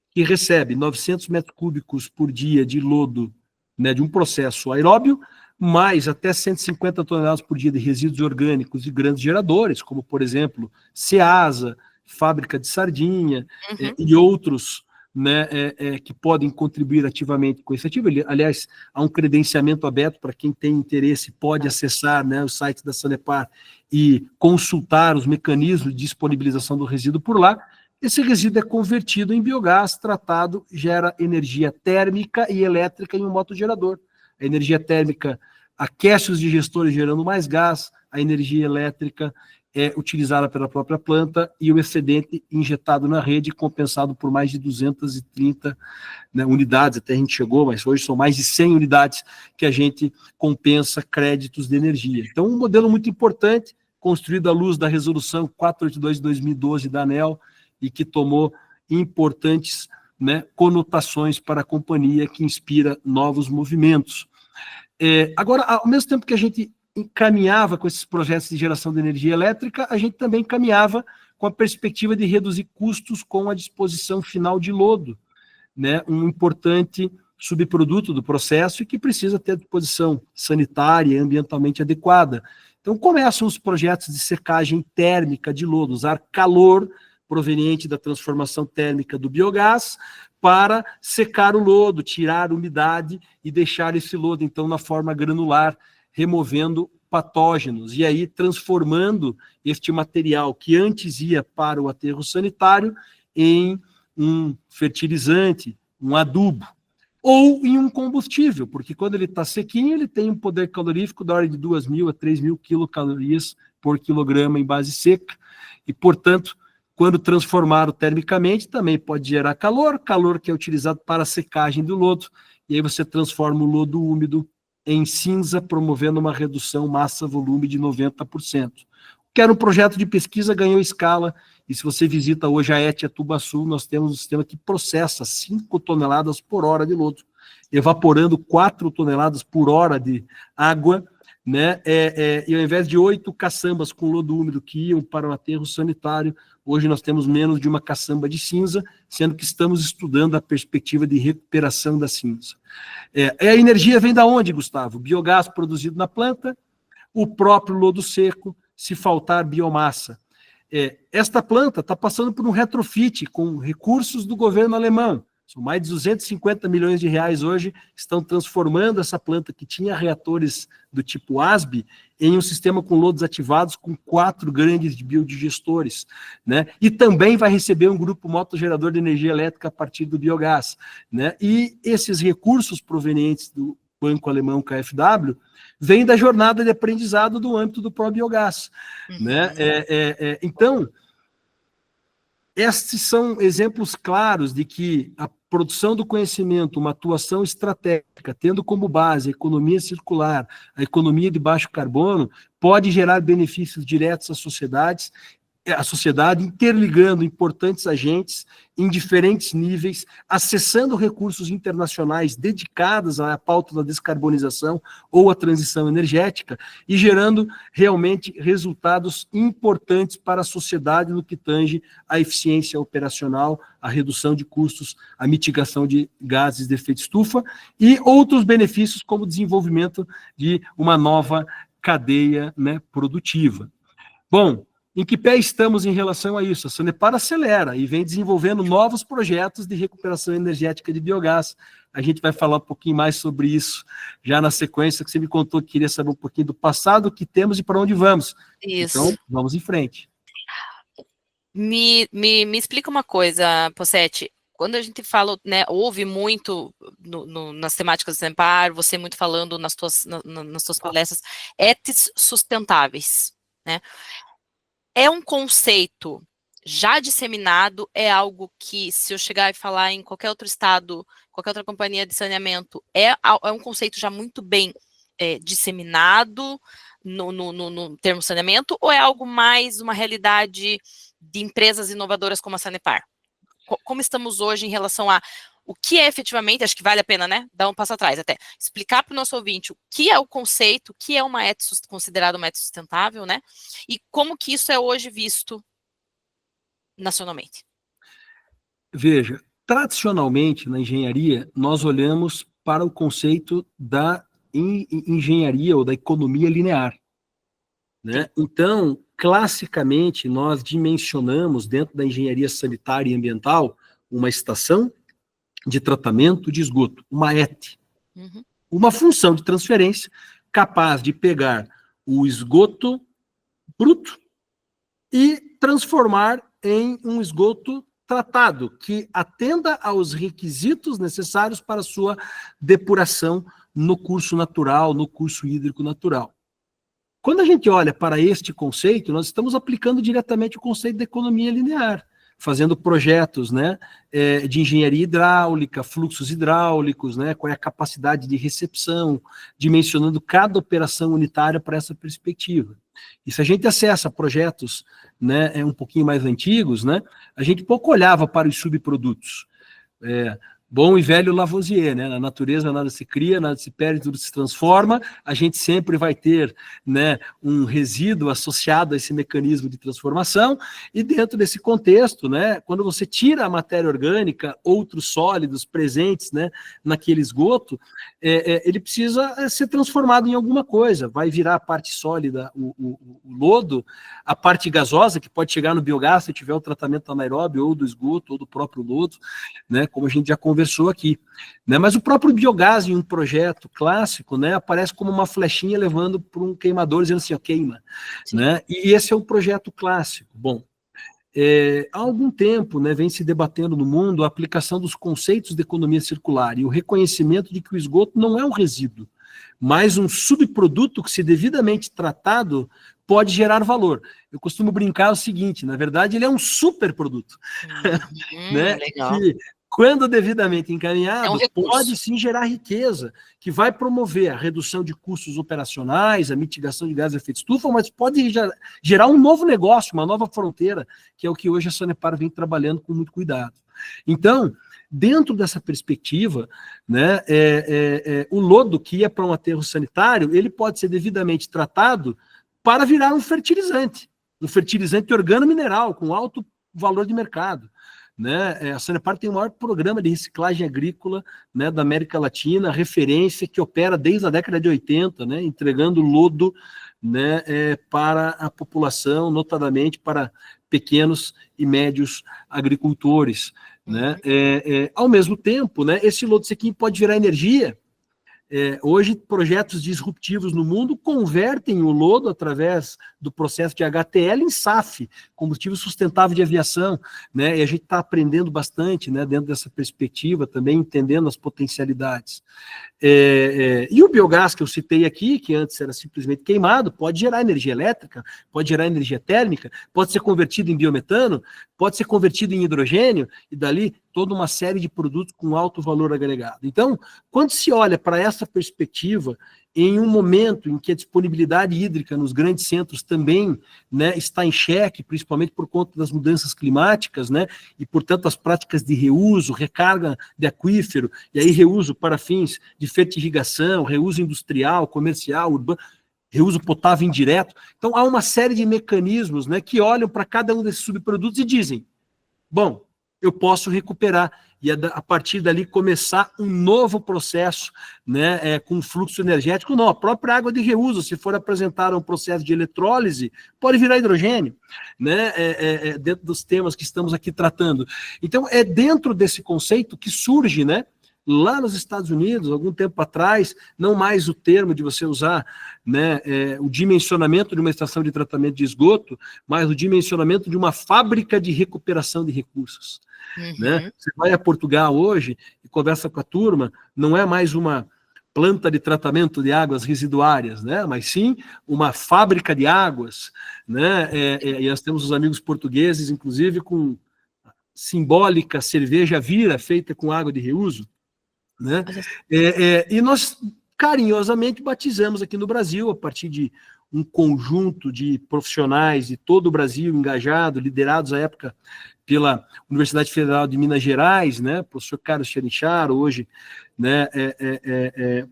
que recebe 900 metros cúbicos por dia de lodo, né, de um processo aeróbio, mais até 150 toneladas por dia de resíduos orgânicos de grandes geradores, como, por exemplo, Ceasa, fábrica de sardinha, e outros, né, que podem contribuir ativamente com esse ativo. Aliás, há um credenciamento aberto para quem tem interesse, pode acessar, né, o site da Sanepar e consultar os mecanismos de disponibilização do resíduo por lá. Esse resíduo é convertido em biogás, tratado, gera energia térmica e elétrica em um motogerador. A energia térmica aquece os digestores, gerando mais gás, a energia elétrica é utilizada pela própria planta e o excedente injetado na rede, compensado por mais de 230, né, unidades, até a gente chegou, mas hoje são mais de 100 unidades que a gente compensa créditos de energia. Então, um modelo muito importante, construído à luz da resolução 482 de 2012 da ANEEL, e que tomou importantes, né, conotações para a companhia, que inspira novos movimentos. Agora, ao mesmo tempo que a gente encaminhava com esses projetos de geração de energia elétrica, a gente também caminhava com a perspectiva de reduzir custos com a disposição final de lodo, né, um importante subproduto do processo e que precisa ter a disposição sanitária e ambientalmente adequada. Então, começam os projetos de secagem térmica de lodo, usar calor proveniente da transformação térmica do biogás para secar o lodo, tirar a umidade e deixar esse lodo, então, na forma granular, removendo patógenos, e aí transformando este material que antes ia para o aterro sanitário em um fertilizante, um adubo, ou em um combustível, porque quando ele está sequinho, ele tem um poder calorífico da ordem de 2.000 a 3.000 quilocalorias por quilograma em base seca, e, portanto, quando transformado termicamente, também pode gerar calor, calor que é utilizado para a secagem do lodo, e aí você transforma o lodo úmido em cinza, promovendo uma redução massa-volume de 90%. Que era um projeto de pesquisa, ganhou escala, e se você visita hoje a ETIA Tubaçu, nós temos um sistema que processa 5 toneladas por hora de lodo, evaporando 4 toneladas por hora de água, né? E ao invés de 8 caçambas com lodo úmido que iam para o aterro sanitário, hoje nós temos menos de uma caçamba de cinza, sendo que estamos estudando a perspectiva de recuperação da cinza. A energia vem da onde, Gustavo? Biogás produzido na planta, o próprio lodo seco, se faltar biomassa. Esta planta está passando por um retrofit com recursos do governo alemão. São mais de 250 milhões de reais hoje, estão transformando essa planta que tinha reatores do tipo ASB em um sistema com lodos ativados com 4 grandes biodigestores, né? E também vai receber um grupo motogerador de energia elétrica a partir do biogás, né? E esses recursos provenientes do banco alemão KfW vêm da jornada de aprendizado do âmbito do ProBiogás, né? Então, estes são exemplos claros de que a produção do conhecimento, uma atuação estratégica, tendo como base a economia circular, a economia de baixo carbono, pode gerar benefícios diretos às sociedades, a sociedade interligando importantes agentes em diferentes níveis, acessando recursos internacionais dedicados à pauta da descarbonização ou à transição energética e gerando realmente resultados importantes para a sociedade no que tange à eficiência operacional, a redução de custos, a mitigação de gases de efeito estufa e outros benefícios como o desenvolvimento de uma nova cadeia, né, produtiva. Bom, em que pé estamos em relação a isso? A Sanepar acelera e vem desenvolvendo novos projetos de recuperação energética de biogás. A gente vai falar um pouquinho mais sobre isso já na sequência, que você me contou que queria saber um pouquinho do passado, o que temos e para onde vamos. Isso. Então, vamos em frente. Me explica uma coisa, Pocete. Quando a gente fala, né, ouve muito nas temáticas do Sanepar, você muito falando nas tuas palestras, ETs sustentáveis, né? É um conceito já disseminado, é algo que, se eu chegar e falar em qualquer outro estado, qualquer outra companhia de saneamento, é um conceito já muito bem disseminado no termo saneamento, ou é algo mais uma realidade de empresas inovadoras como a Sanepar? Como estamos hoje em relação a o que é efetivamente, acho que vale a pena, né, dar um passo atrás até, explicar para o nosso ouvinte o que é o conceito, o que é uma considerado uma ET sustentável, né, e como que isso é hoje visto nacionalmente. Veja, tradicionalmente na engenharia, nós olhamos para o conceito da engenharia ou da economia linear, né? Então, classicamente, nós dimensionamos dentro da engenharia sanitária e ambiental uma estação de tratamento de esgoto, uma ET, uma função de transferência capaz de pegar o esgoto bruto e transformar em um esgoto tratado, que atenda aos requisitos necessários para sua depuração no curso natural, no curso hídrico natural. Quando a gente olha para este conceito, nós estamos aplicando diretamente o conceito da economia linear, fazendo projetos, né, de engenharia hidráulica, fluxos hidráulicos, né, qual é a capacidade de recepção, dimensionando cada operação unitária para essa perspectiva. E se a gente acessa projetos, né, um pouquinho mais antigos, né, a gente pouco olhava para os subprodutos. Bom e velho Lavoisier, né? Na natureza nada se cria, nada se perde, tudo se transforma. A gente sempre vai ter, né, um resíduo associado a esse mecanismo de transformação, e dentro desse contexto, né, quando você tira a matéria orgânica, outros sólidos presentes, né, naquele esgoto, ele precisa ser transformado em alguma coisa. Vai virar a parte sólida, o lodo, a parte gasosa, que pode chegar no biogás se tiver o tratamento anaeróbio, ou do esgoto, ou do próprio lodo, né, como a gente já conversou aqui, né? Mas o próprio biogás em um projeto clássico, né, aparece como uma flechinha levando para um queimador, dizendo assim, ó, queima, né? E esse é um projeto clássico. Bom, há algum tempo, né, vem se debatendo no mundo a aplicação dos conceitos de economia circular e o reconhecimento de que o esgoto não é um resíduo, mas um subproduto que, se devidamente tratado, pode gerar valor. Eu costumo brincar o seguinte, na verdade, ele é um superproduto, né? Legal. Que, quando devidamente encaminhado, recurso. pode sim gerar riqueza, que vai promover a redução de custos operacionais, a mitigação de gases de efeito estufa, mas pode gerar um novo negócio, uma nova fronteira, que é o que hoje a Sanepar vem trabalhando com muito cuidado. Então, dentro dessa perspectiva, né, o lodo que ia para um aterro sanitário, ele pode ser devidamente tratado para virar um fertilizante organomineral com alto valor de mercado. Né? A Sanepar tem o maior programa de reciclagem agrícola, né, da América Latina, referência que opera desde a década de 80, né, entregando lodo, né, para a população, notadamente para pequenos e médios agricultores. Né? Ao mesmo tempo, né, esse lodo sequinho pode virar energia. Hoje, projetos disruptivos no mundo convertem o lodo através do processo de HTL em SAF, combustível sustentável de aviação, né? E a gente está aprendendo bastante, né, dentro dessa perspectiva, também entendendo as potencialidades. E o biogás que eu citei aqui, que antes era simplesmente queimado, pode gerar energia elétrica, pode gerar energia térmica, pode ser convertido em biometano, pode ser convertido em hidrogênio, e dali toda uma série de produtos com alto valor agregado. Então, quando se olha para essa perspectiva, em um momento em que a disponibilidade hídrica nos grandes centros também, né, está em xeque, principalmente por conta das mudanças climáticas, né, e, portanto, as práticas de reuso, recarga de aquífero, e aí reuso para fins de fertirrigação, reuso industrial, comercial, urbano, reuso potável indireto. Então, há uma série de mecanismos, né, que olham para cada um desses subprodutos e dizem, bom, eu posso recuperar, e a partir dali começar um novo processo, né, com fluxo energético. Não, a própria água de reuso, se for apresentar um processo de eletrólise, pode virar hidrogênio, né, dentro dos temas que estamos aqui tratando. Então, é dentro desse conceito que surge, né, lá nos Estados Unidos, algum tempo atrás, não mais o termo de você usar, né, o dimensionamento de uma estação de tratamento de esgoto, mas o dimensionamento de uma fábrica de recuperação de recursos. Né? Você vai a Portugal hoje e conversa com a turma, não é mais uma planta de tratamento de águas residuárias, né? Mas sim uma fábrica de águas. Né? E nós temos os amigos portugueses, inclusive, com simbólica cerveja Vira, feita com água de reuso. Né? E nós carinhosamente batizamos aqui no Brasil, a partir de um conjunto de profissionais de todo o Brasil engajado, liderados à época pela Universidade Federal de Minas Gerais, né, professor Carlos Chericharo, hoje, né,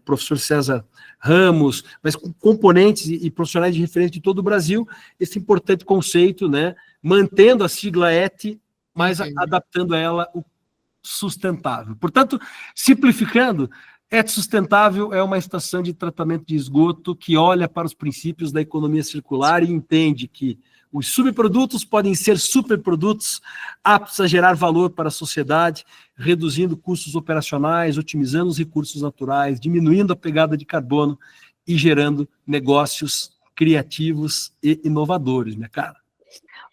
professor César Ramos, mas com componentes e profissionais de referência de todo o Brasil, esse importante conceito, né, mantendo a sigla ET, mas adaptando a ela o sustentável. Portanto, simplificando, Et Sustentável é uma estação de tratamento de esgoto que olha para os princípios da economia circular e entende que os subprodutos podem ser superprodutos aptos a gerar valor para a sociedade, reduzindo custos operacionais, otimizando os recursos naturais, diminuindo a pegada de carbono e gerando negócios criativos e inovadores, minha cara.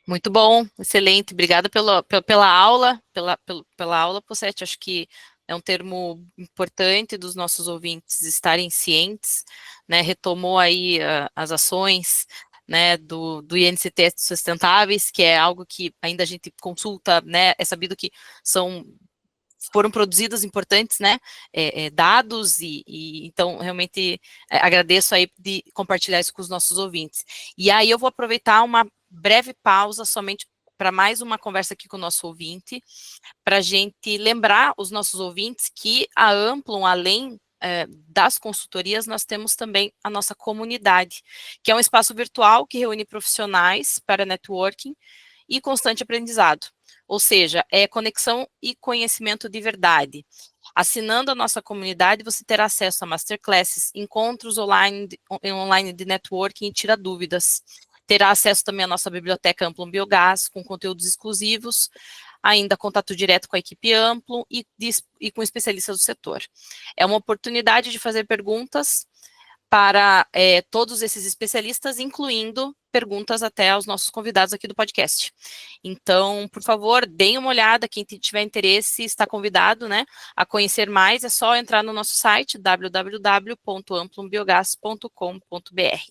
Muito bom, excelente. Obrigada pela aula, pela aula, Pocete. Acho que é um termo importante dos nossos ouvintes estarem cientes, né? Retomou aí as ações, né, do INCT Sustentáveis, que é algo que ainda a gente consulta, né? É sabido que foram produzidos importantes, né, dados, então, realmente, agradeço aí de compartilhar isso com os nossos ouvintes. E aí eu vou aproveitar uma breve pausa, somente para mais uma conversa aqui com o nosso ouvinte, para a gente lembrar os nossos ouvintes que a Amplum, além das consultorias, nós temos também a nossa comunidade, que é um espaço virtual que reúne profissionais para networking e constante aprendizado. Ou seja, é conexão e conhecimento de verdade. Assinando a nossa comunidade, você terá acesso a masterclasses, encontros online de networking e tira dúvidas. Terá acesso também à nossa biblioteca Amplum Biogás, com conteúdos exclusivos, ainda contato direto com a equipe Amplum e com especialistas do setor. É uma oportunidade de fazer perguntas para todos esses especialistas, incluindo perguntas até aos nossos convidados aqui do podcast. Então, por favor, deem uma olhada, quem tiver interesse está convidado, né, a conhecer mais, é só entrar no nosso site, www.amplumbiogas.com.br.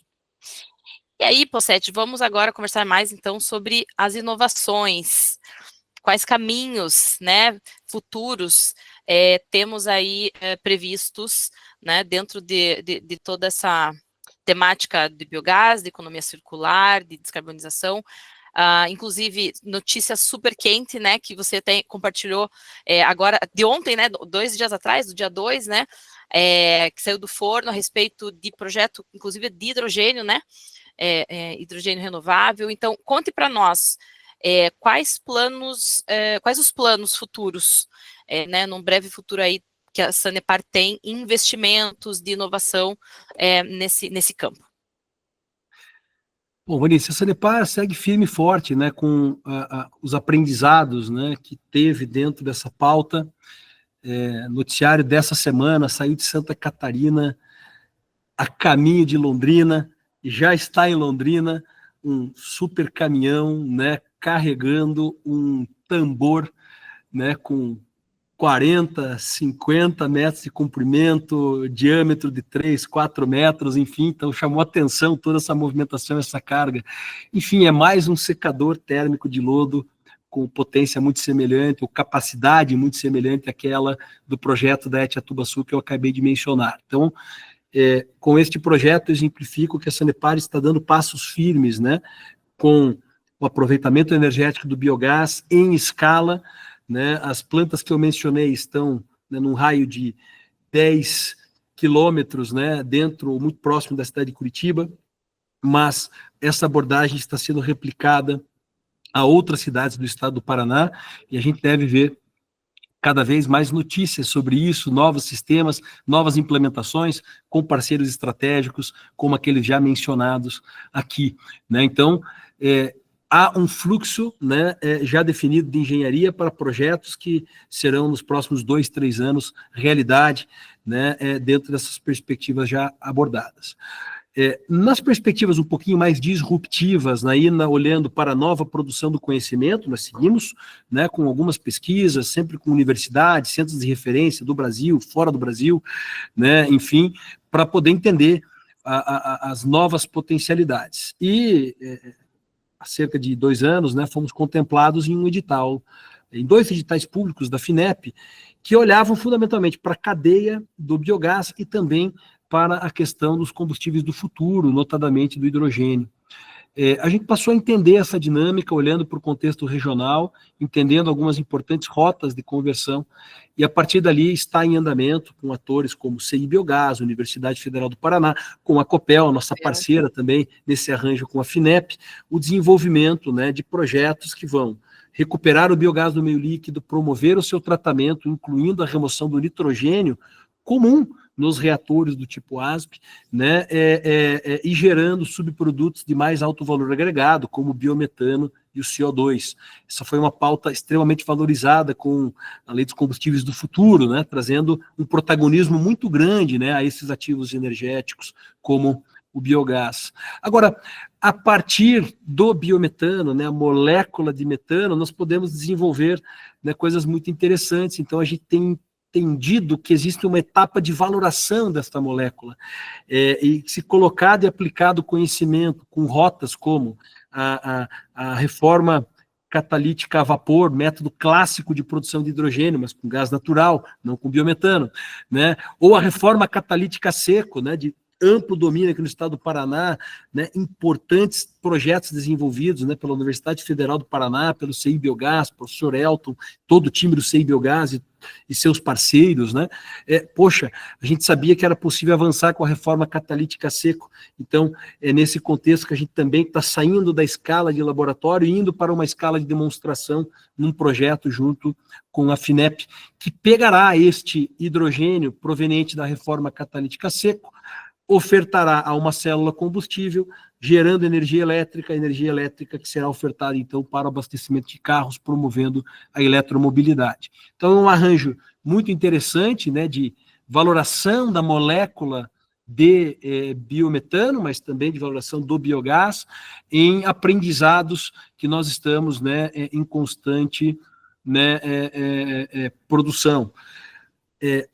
E aí, Pocete, vamos agora conversar mais, então, sobre as inovações. Quais caminhos, né, futuros temos aí previstos, né, dentro de toda essa temática de biogás, de economia circular, de descarbonização, inclusive notícia super quente, né, que você compartilhou agora, de ontem, né, 2 dias atrás, do dia 2, né, que saiu do forno a respeito de projeto, inclusive de hidrogênio, né, hidrogênio renovável. Então, conte para nós, quais os planos futuros, né, num breve futuro aí, que a Sanepar tem investimentos de inovação nesse campo. Bom, Vanessa, a Sanepar segue firme e forte, né, com os aprendizados, né, que teve dentro dessa pauta. Noticiário dessa semana saiu de Santa Catarina a caminho de Londrina, e já está em Londrina um super caminhão, né, carregando um tambor, né, com 40, 50 metros de comprimento, diâmetro de 3, 4 metros, enfim, então chamou atenção toda essa movimentação, essa carga. Enfim, é mais um secador térmico de lodo com potência muito semelhante, ou capacidade muito semelhante àquela do projeto da Etiatubaçu que eu acabei de mencionar. Então, com este projeto, eu exemplifico que a Sanepar está dando passos firmes, né, com o aproveitamento energético do biogás em escala, né, as plantas que eu mencionei estão, né, num raio de 10 quilômetros, né, dentro ou muito próximo da cidade de Curitiba, mas essa abordagem está sendo replicada a outras cidades do estado do Paraná, e a gente deve ver cada vez mais notícias sobre isso, novos sistemas, novas implementações com parceiros estratégicos, como aqueles já mencionados aqui, né? Então, há um fluxo, né, já definido de engenharia para projetos que serão nos próximos 2, 3 anos realidade, né, dentro dessas perspectivas já abordadas. Nas perspectivas um pouquinho mais disruptivas, olhando para a nova produção do conhecimento, nós seguimos, né, com algumas pesquisas, sempre com universidades, centros de referência do Brasil, fora do Brasil, né, enfim, para poder entender as novas potencialidades. E há cerca de 2 anos, né, fomos contemplados em um edital, em 2 editais públicos da FINEP, que olhavam fundamentalmente para a cadeia do biogás e também para a questão dos combustíveis do futuro, notadamente do hidrogênio. A gente passou a entender essa dinâmica, olhando para o contexto regional, entendendo algumas importantes rotas de conversão, e a partir dali está em andamento com atores como CI Biogás, Universidade Federal do Paraná, com a Copel, nossa parceira também, nesse arranjo com a FINEP, o desenvolvimento, né, de projetos que vão recuperar o biogás do meio líquido, promover o seu tratamento, incluindo a remoção do nitrogênio, comum nos reatores do tipo ASP, né, e gerando subprodutos de mais alto valor agregado, como o biometano e o CO2. Essa foi uma pauta extremamente valorizada com a Lei dos Combustíveis do Futuro, né, trazendo um protagonismo muito grande, né, a esses ativos energéticos, como o biogás. Agora, a partir do biometano, né, a molécula de metano, nós podemos desenvolver, né, coisas muito interessantes. Então, a gente tem entendido que existe uma etapa de valoração desta molécula, e se colocado e aplicado o conhecimento com rotas como a reforma catalítica a vapor, método clássico de produção de hidrogênio, mas com gás natural, não com biometano, né? Ou a reforma catalítica a seco, né, de amplo domínio aqui no estado do Paraná, né, importantes projetos desenvolvidos, né, pela Universidade Federal do Paraná, pelo CI Biogás, professor Elton, todo o time do CI Biogás e seus parceiros, né? Poxa, a gente sabia que era possível avançar com a reforma catalítica a seco. Então, é nesse contexto que a gente também está saindo da escala de laboratório e indo para uma escala de demonstração num projeto junto com a FINEP, que pegará este hidrogênio proveniente da reforma catalítica a seco, ofertará a uma célula combustível, gerando energia elétrica que será ofertada, então, para o abastecimento de carros, promovendo a eletromobilidade. Então, é um arranjo muito interessante, né, de valoração da molécula de biometano, mas também de valoração do biogás, em aprendizados que nós estamos, né, em constante, né, produção.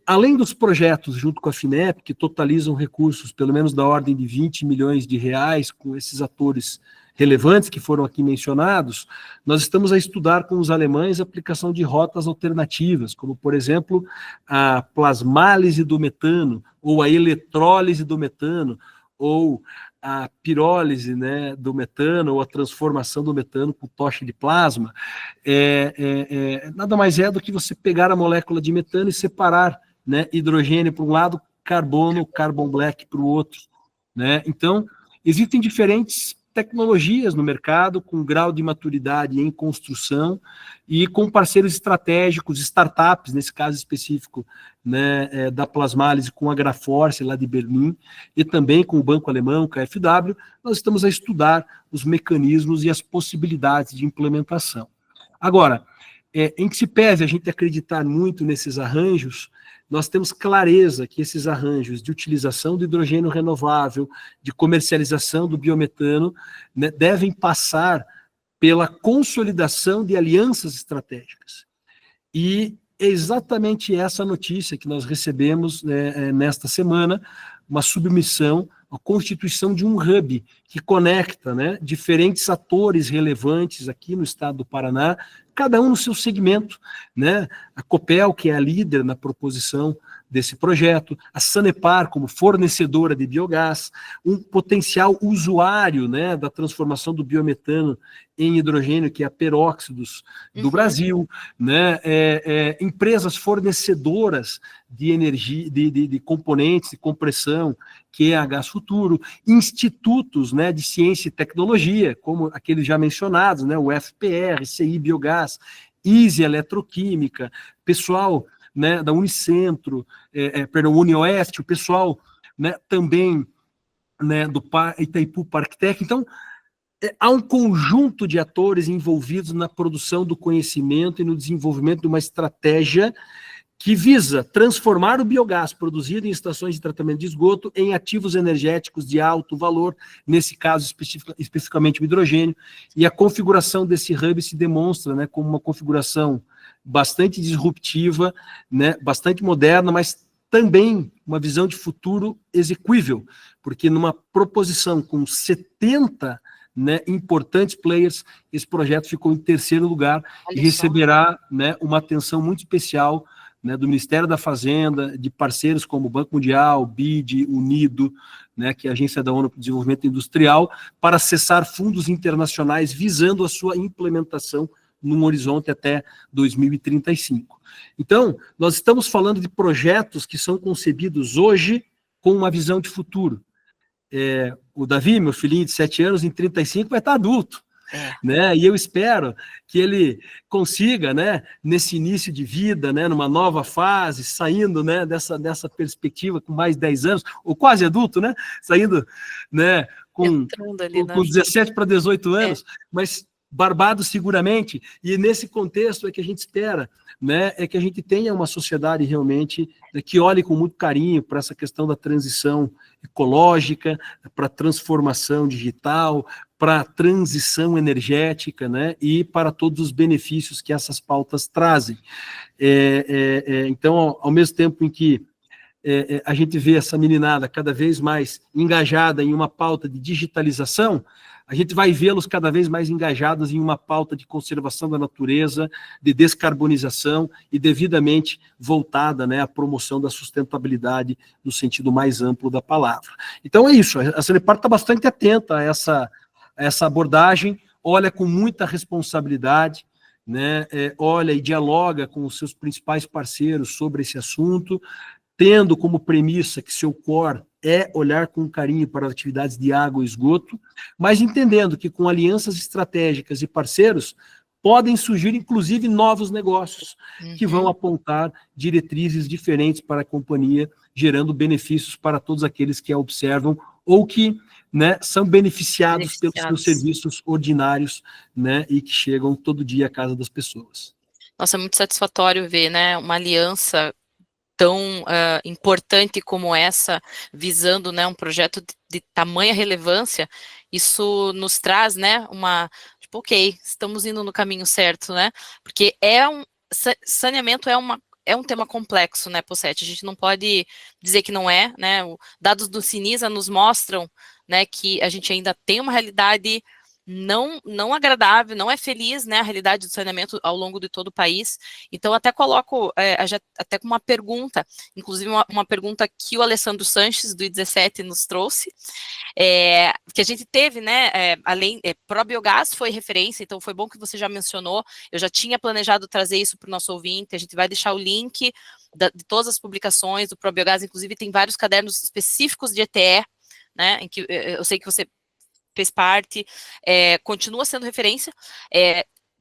Além dos projetos junto com a FINEP, que totalizam recursos pelo menos da ordem de 20 milhões de reais, com esses atores relevantes que foram aqui mencionados, nós estamos a estudar com os alemães a aplicação de rotas alternativas, como, por exemplo, a plasmálise do metano, ou a eletrólise do metano, ou a pirólise, né, do metano, ou a transformação do metano com tocha de plasma. Nada mais é do que você pegar a molécula de metano e separar, né, hidrogênio para um lado, carbono, carbon black para o outro, né? Então, existem diferentes tecnologias no mercado, com grau de maturidade em construção e com parceiros estratégicos, startups, nesse caso específico, né, da plasmálise com a Graforce, lá de Berlim, e também com o Banco Alemão, KfW, nós estamos a estudar os mecanismos e as possibilidades de implementação. Agora, em que se pese a gente acreditar muito nesses arranjos, nós temos clareza que esses arranjos de utilização do hidrogênio renovável, de comercialização do biometano, né, devem passar pela consolidação de alianças estratégicas. E é exatamente essa notícia que nós recebemos, né, nesta semana, uma submissão a constituição de um hub que conecta, né, diferentes atores relevantes aqui no estado do Paraná, cada um no seu segmento, né? A Copel, que é a líder na proposição desse projeto, a Sanepar como fornecedora de biogás, um potencial usuário, né, da transformação do biometano em hidrogênio, que é a Peróxidos do Brasil, né, empresas fornecedoras de energia, de componentes de compressão, que é a Gás Futuro, institutos, né, de ciência e tecnologia, como aqueles já mencionados, né, o FPR, CI Biogás, Easy Eletroquímica, pessoal, né, da Unicentro, Unioeste, o pessoal, né, também, né, do Itaipu Parktech. Então, há um conjunto de atores envolvidos na produção do conhecimento e no desenvolvimento de uma estratégia que visa transformar o biogás produzido em estações de tratamento de esgoto em ativos energéticos de alto valor, nesse caso especificamente o hidrogênio, e a configuração desse hub se demonstra, né, como uma configuração bastante disruptiva, né, bastante moderna, mas também uma visão de futuro execuível, porque numa proposição com 70, né, importantes players, esse projeto ficou em terceiro lugar. Olha, e receberá, né, uma atenção muito especial, né, do Ministério da Fazenda, de parceiros como o Banco Mundial, BID, Unido, né, que é a Agência da ONU para o Desenvolvimento Industrial, para acessar fundos internacionais visando a sua implementação num horizonte até 2035. Então, nós estamos falando de projetos que são concebidos hoje com uma visão de futuro. O Davi, meu filhinho de 7 anos, em 35 vai estar adulto, né? E eu espero que ele consiga, né, nesse início de vida, né, numa nova fase, saindo, né, dessa perspectiva com mais de 10 anos, ou quase adulto, né, saindo, né, com 17 para 18 anos, mas barbado seguramente, e nesse contexto é que a gente espera, né, é que a gente tenha uma sociedade realmente, né, que olhe com muito carinho para essa questão da transição ecológica, para a transformação digital, para a transição energética, né, e para todos os benefícios que essas pautas trazem. Então, ao mesmo tempo em que a gente vê essa meninada cada vez mais engajada em uma pauta de digitalização, a gente vai vê-los cada vez mais engajados em uma pauta de conservação da natureza, de descarbonização e devidamente voltada, né, à promoção da sustentabilidade no sentido mais amplo da palavra. Então é isso, a Sanepar está bastante atenta a essa abordagem, olha com muita responsabilidade, né, olha e dialoga com os seus principais parceiros sobre esse assunto, tendo como premissa que seu core é olhar com carinho para as atividades de água e esgoto, mas entendendo que com alianças estratégicas e parceiros podem surgir, inclusive, novos negócios que vão apontar diretrizes diferentes para a companhia, gerando benefícios para todos aqueles que a observam ou que, né, são beneficiados pelos seus serviços ordinários, né, e que chegam todo dia à casa das pessoas. Nossa, é muito satisfatório ver, né, uma aliança tão importante como essa, visando, né, um projeto de tamanha relevância. Isso nos traz, né, tipo, ok, estamos indo no caminho certo, né, porque saneamento é um tema complexo, né, Possete, a gente não pode dizer que não é, né, dados do Cinisa nos mostram, né, que a gente ainda tem uma realidade não agradável, não é feliz, né, a realidade do saneamento ao longo de todo o país. Então, até coloco, até com uma pergunta, inclusive uma pergunta que o Alessandro Sanches, do I17, nos trouxe, que a gente teve, né, além, Probiogás foi referência, então foi bom que você já mencionou, eu já tinha planejado trazer isso para o nosso ouvinte, a gente vai deixar o link de todas as publicações do Probiogás, inclusive tem vários cadernos específicos de ETE, né, em que eu sei que você fez parte, continua sendo referência.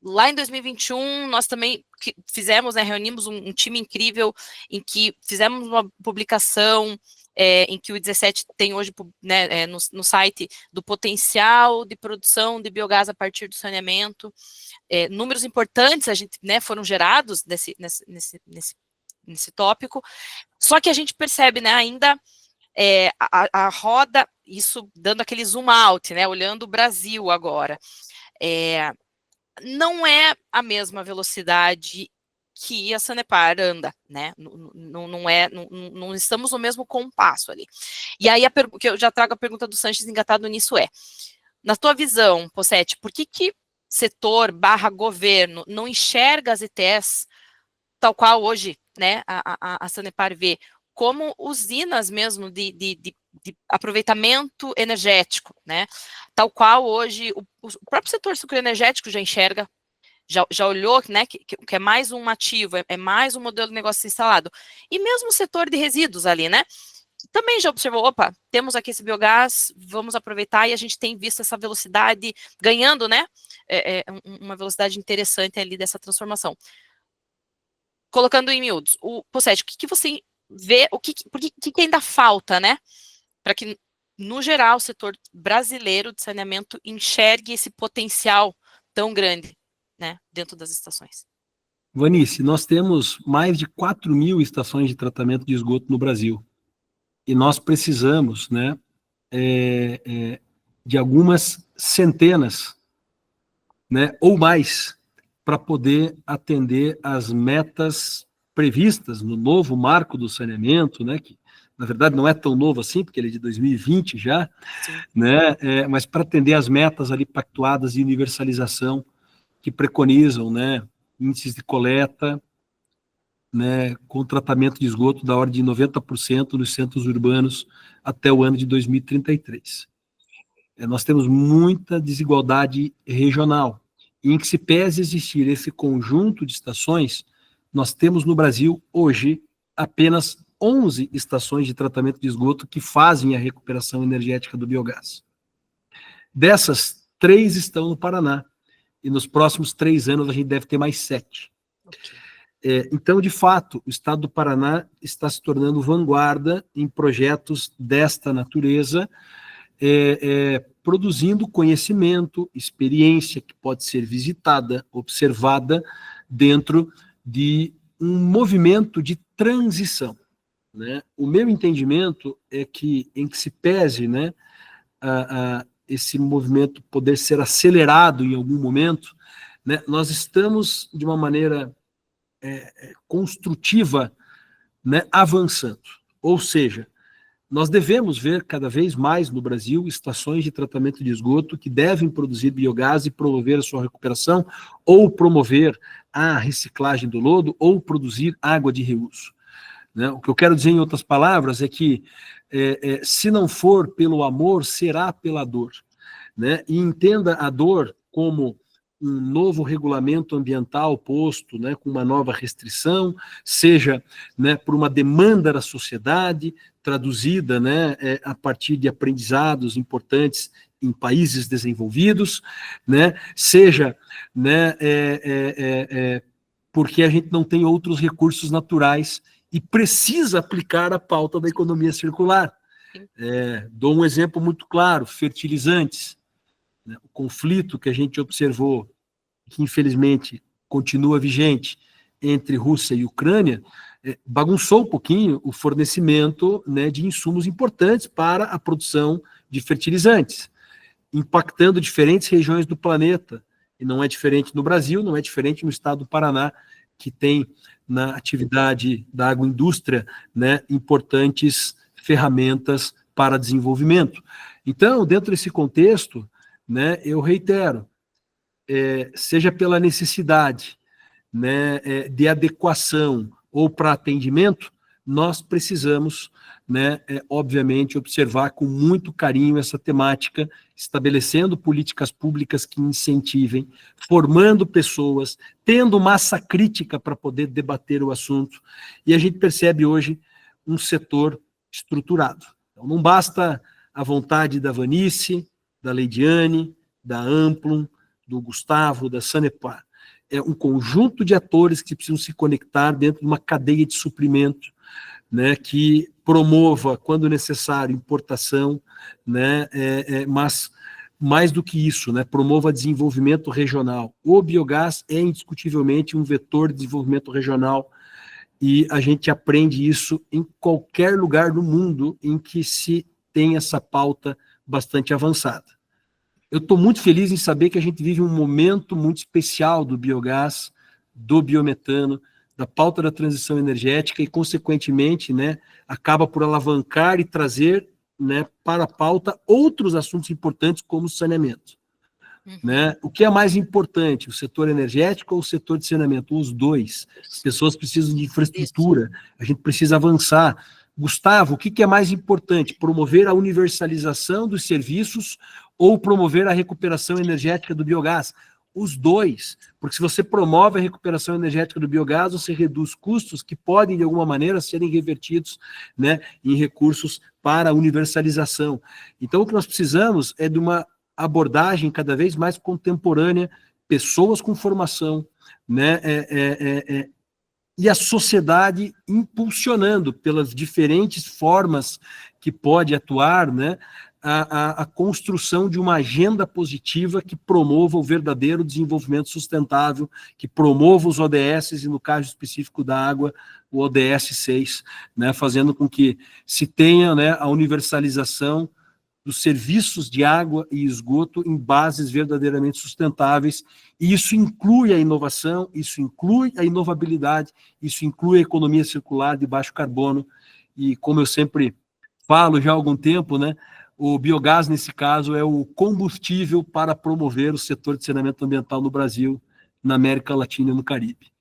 Lá em 2021, nós também fizemos, né, reunimos um time incrível em que fizemos uma publicação em que o I17 tem hoje, né, no site do potencial de produção de biogás a partir do saneamento. Números importantes né, foram gerados nesse tópico, só que a gente percebe, né, ainda a roda, isso dando aquele zoom out, né, olhando o Brasil agora, não é a mesma velocidade que a Sanepar anda, né, não estamos no mesmo compasso ali. E aí, que eu já trago a pergunta do Sanches engatado nisso na tua visão, Possete, por que setor / governo não enxerga as ETEs tal qual hoje, né, a Sanepar vê, como usinas mesmo de aproveitamento energético, né? Tal qual hoje o próprio setor sucroenergético já enxerga, já olhou, né, que é mais um ativo, é mais um modelo de negócio instalado. E mesmo o setor de resíduos ali, né? Também já observou, opa, temos aqui esse biogás, vamos aproveitar, e a gente tem visto essa velocidade ganhando, né? Uma velocidade interessante ali dessa transformação. Colocando em miúdos, Possete, o que você vê, o que ainda falta, né, para que, no geral, o setor brasileiro de saneamento enxergue esse potencial tão grande, né, dentro das estações? Vanice, nós temos mais de 4.000 estações de tratamento de esgoto no Brasil, e nós precisamos, né, de algumas centenas, né, ou mais, para poder atender às metas previstas no novo marco do saneamento, né, que na verdade não é tão novo assim, porque ele é de 2020 já, né, mas para atender às metas ali pactuadas de universalização que preconizam, né, índices de coleta, né, com tratamento de esgoto da ordem de 90% nos centros urbanos até o ano de 2033. Nós temos muita desigualdade regional, e em que se pese existir esse conjunto de estações, nós temos no Brasil, hoje, apenas 11 estações de tratamento de esgoto que fazem a recuperação energética do biogás. Dessas 3 estão no Paraná. E nos próximos 3 anos a gente deve ter mais 7. Então, de fato, o estado do Paraná está se tornando vanguarda em projetos desta natureza, produzindo conhecimento, experiência que pode ser visitada, observada dentro de um movimento de transição, né? O meu entendimento é que, em que se pese, né, esse movimento poder ser acelerado em algum momento, né, nós estamos, de uma maneira construtiva, né, avançando. Ou seja, nós devemos ver cada vez mais no Brasil estações de tratamento de esgoto que devem produzir biogás e promover a sua recuperação, ou promover a reciclagem do lodo, ou produzir água de reuso, né? O que eu quero dizer, em outras palavras, é que se não for pelo amor, será pela dor, né? E entenda a dor como um novo regulamento ambiental posto, né, com uma nova restrição, seja, né, por uma demanda da sociedade, traduzida, né, a partir de aprendizados importantes em países desenvolvidos, né, seja, né, porque a gente não tem outros recursos naturais e precisa aplicar a pauta da economia circular. Dou um exemplo muito claro: fertilizantes. Né, o conflito que a gente observou, que infelizmente continua vigente, entre Rússia e Ucrânia, bagunçou um pouquinho o fornecimento, né, de insumos importantes para a produção de fertilizantes, impactando diferentes regiões do planeta. E não é diferente no Brasil, não é diferente no estado do Paraná, que tem na atividade da agroindústria, né, importantes ferramentas para desenvolvimento. Então, dentro desse contexto, né, eu reitero, seja pela necessidade, né, de adequação ou para atendimento, nós precisamos, né, obviamente, observar com muito carinho essa temática, estabelecendo políticas públicas que incentivem, formando pessoas, tendo massa crítica para poder debater o assunto, e a gente percebe hoje um setor estruturado. Então, não basta a vontade da Vanice, da Leidiane, da Amplum, do Gustavo, da Sanepar. É um conjunto de atores que precisam se conectar dentro de uma cadeia de suprimento, né, que promova, quando necessário, importação, né, mas mais do que isso, né, promova desenvolvimento regional. O biogás é indiscutivelmente um vetor de desenvolvimento regional, e a gente aprende isso em qualquer lugar do mundo em que se tem essa pauta bastante avançada. Eu estou muito feliz em saber que a gente vive um momento muito especial do biogás, do biometano, da pauta da transição energética e, consequentemente, né, acaba por alavancar e trazer, né, para a pauta outros assuntos importantes como o saneamento. Né? O que é mais importante, o setor energético ou o setor de saneamento? Os dois. As pessoas precisam de infraestrutura, a gente precisa avançar. Gustavo, o que é mais importante? Promover a universalização dos serviços ou promover a recuperação energética do biogás? Os dois, porque se você promove a recuperação energética do biogás, você reduz custos que podem, de alguma maneira, serem revertidos, né, em recursos para a universalização. Então, o que nós precisamos é de uma abordagem cada vez mais contemporânea, pessoas com formação, né, e a sociedade impulsionando pelas diferentes formas que pode atuar, né, a construção de uma agenda positiva que promova o verdadeiro desenvolvimento sustentável, que promova os ODS, e no caso específico da água, o ODS 6, né, fazendo com que se tenha, né, a universalização dos serviços de água e esgoto em bases verdadeiramente sustentáveis, e isso inclui a inovação, isso inclui a inovabilidade, isso inclui a economia circular de baixo carbono, e como eu sempre falo já há algum tempo, né, o biogás, nesse caso, é o combustível para promover o setor de saneamento ambiental no Brasil, na América Latina e no Caribe.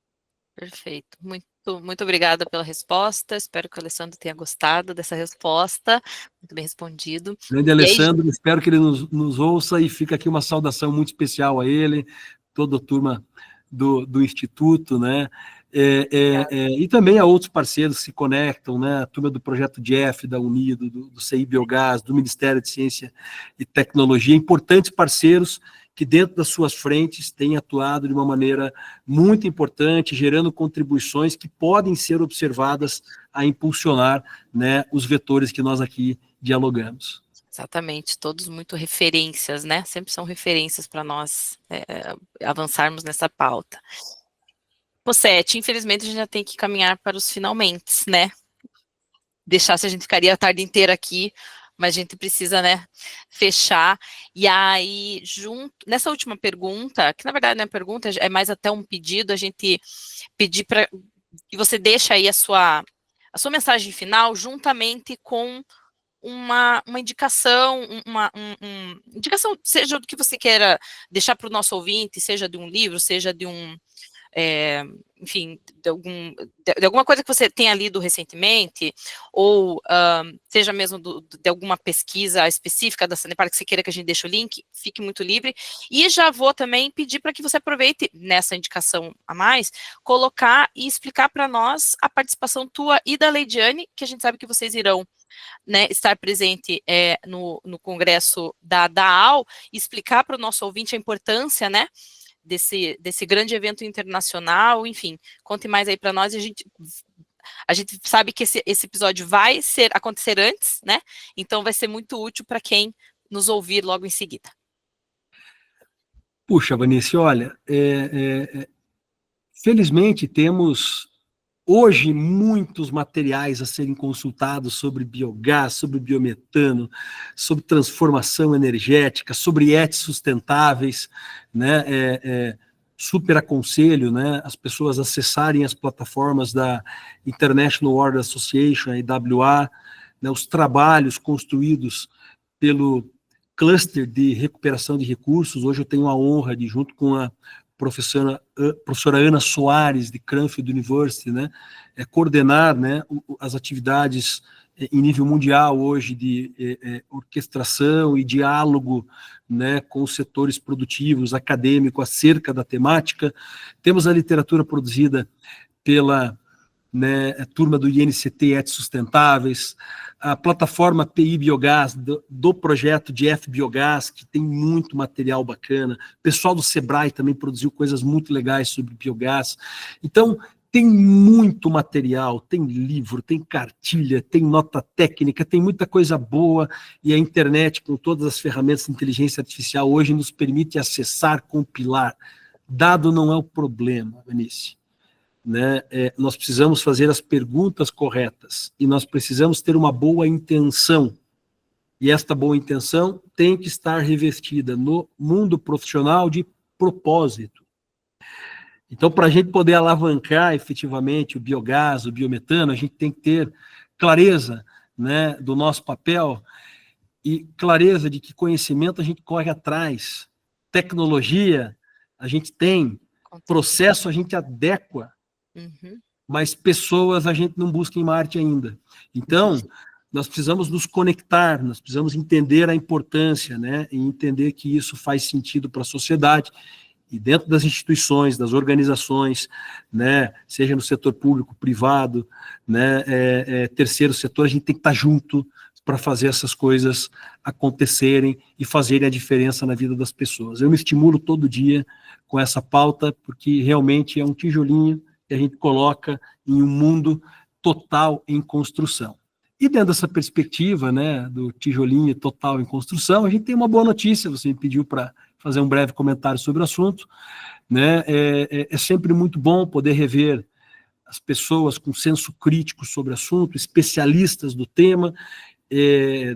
Perfeito. Muito obrigada pela resposta. Espero que o Alessandro tenha gostado dessa resposta. Muito bem respondido. Grande Alessandro, espero que ele nos ouça, e fica aqui uma saudação muito especial a ele, toda a turma do Instituto, né? E também a outros parceiros que se conectam, né? A turma do Projeto Jeff, da Unido, do CI Biogás, do Ministério de Ciência e Tecnologia, importantes parceiros que dentro das suas frentes têm atuado de uma maneira muito importante, gerando contribuições que podem ser observadas a impulsionar, né, os vetores que nós aqui dialogamos. Exatamente, todos muito referências, né? Sempre são referências para nós avançarmos nessa pauta. Possete, infelizmente a gente já tem que caminhar para os finalmente, né? Deixasse a gente ficaria a tarde inteira aqui, mas a gente precisa, né, fechar. E aí, nessa última pergunta, que na verdade não é pergunta, é mais até um pedido, a gente pedir para que você deixe aí a sua mensagem final juntamente com uma indicação, indicação, seja do que você queira deixar para o nosso ouvinte, seja de um livro, seja de enfim, de alguma coisa que você tenha lido recentemente, ou seja mesmo de alguma pesquisa específica da Sanepar que você queira que a gente deixe o link, fique muito livre. E já vou também pedir para que você aproveite nessa indicação a mais, colocar e explicar para nós a participação tua e da Leidiane, que a gente sabe que vocês irão, né, estar presente no congresso da AAL, explicar para o nosso ouvinte a importância, né, desse grande evento internacional. Enfim, conte mais aí para nós. A gente sabe que esse episódio vai acontecer antes, né? Então vai ser muito útil para quem nos ouvir logo em seguida. Puxa, Vanice, olha, felizmente temos hoje muitos materiais a serem consultados sobre biogás, sobre biometano, sobre transformação energética, sobre ETs sustentáveis, né? Super aconselho, né, as pessoas acessarem as plataformas da International Water Association, a IWA, né, os trabalhos construídos pelo cluster de recuperação de recursos. Hoje eu tenho a honra de, junto com a professora Ana Soares, de Cranfield University, né, coordenar, né, as atividades em nível mundial hoje de orquestração e diálogo, né, com os setores produtivos, acadêmicos, acerca da temática. Temos a literatura produzida pela, né, turma do INCT ETs Sustentáveis, a plataforma PI Biogás, do projeto de F Biogás, que tem muito material bacana. O pessoal do Sebrae também produziu coisas muito legais sobre biogás. Então, tem muito material, tem livro, tem cartilha, tem nota técnica, tem muita coisa boa, e a internet, com todas as ferramentas de inteligência artificial, hoje nos permite acessar, compilar. Dado não é o problema, Vanice. Né? Nós precisamos fazer as perguntas corretas e nós precisamos ter uma boa intenção, e esta boa intenção tem que estar revestida no mundo profissional de propósito. Então, para a gente poder alavancar efetivamente o biogás, o biometano, a gente tem que ter clareza, né, do nosso papel e clareza de que conhecimento a gente corre atrás, tecnologia a gente tem, processo a gente adequa, mas pessoas a gente não busca em Marte ainda. Então, nós precisamos nos conectar, nós precisamos entender a importância, né, e entender que isso faz sentido para a sociedade, e dentro das instituições, das organizações, né, seja no setor público, privado, né, terceiro setor, a gente tem que estar junto para fazer essas coisas acontecerem e fazerem a diferença na vida das pessoas. Eu me estimulo todo dia com essa pauta, porque realmente é um tijolinho que a gente coloca em um mundo total em construção. E dentro dessa perspectiva, né, do tijolinho total em construção, a gente tem uma boa notícia. Você me pediu para fazer um breve comentário sobre o assunto, né? É sempre muito bom poder rever as pessoas com senso crítico sobre o assunto, especialistas do tema,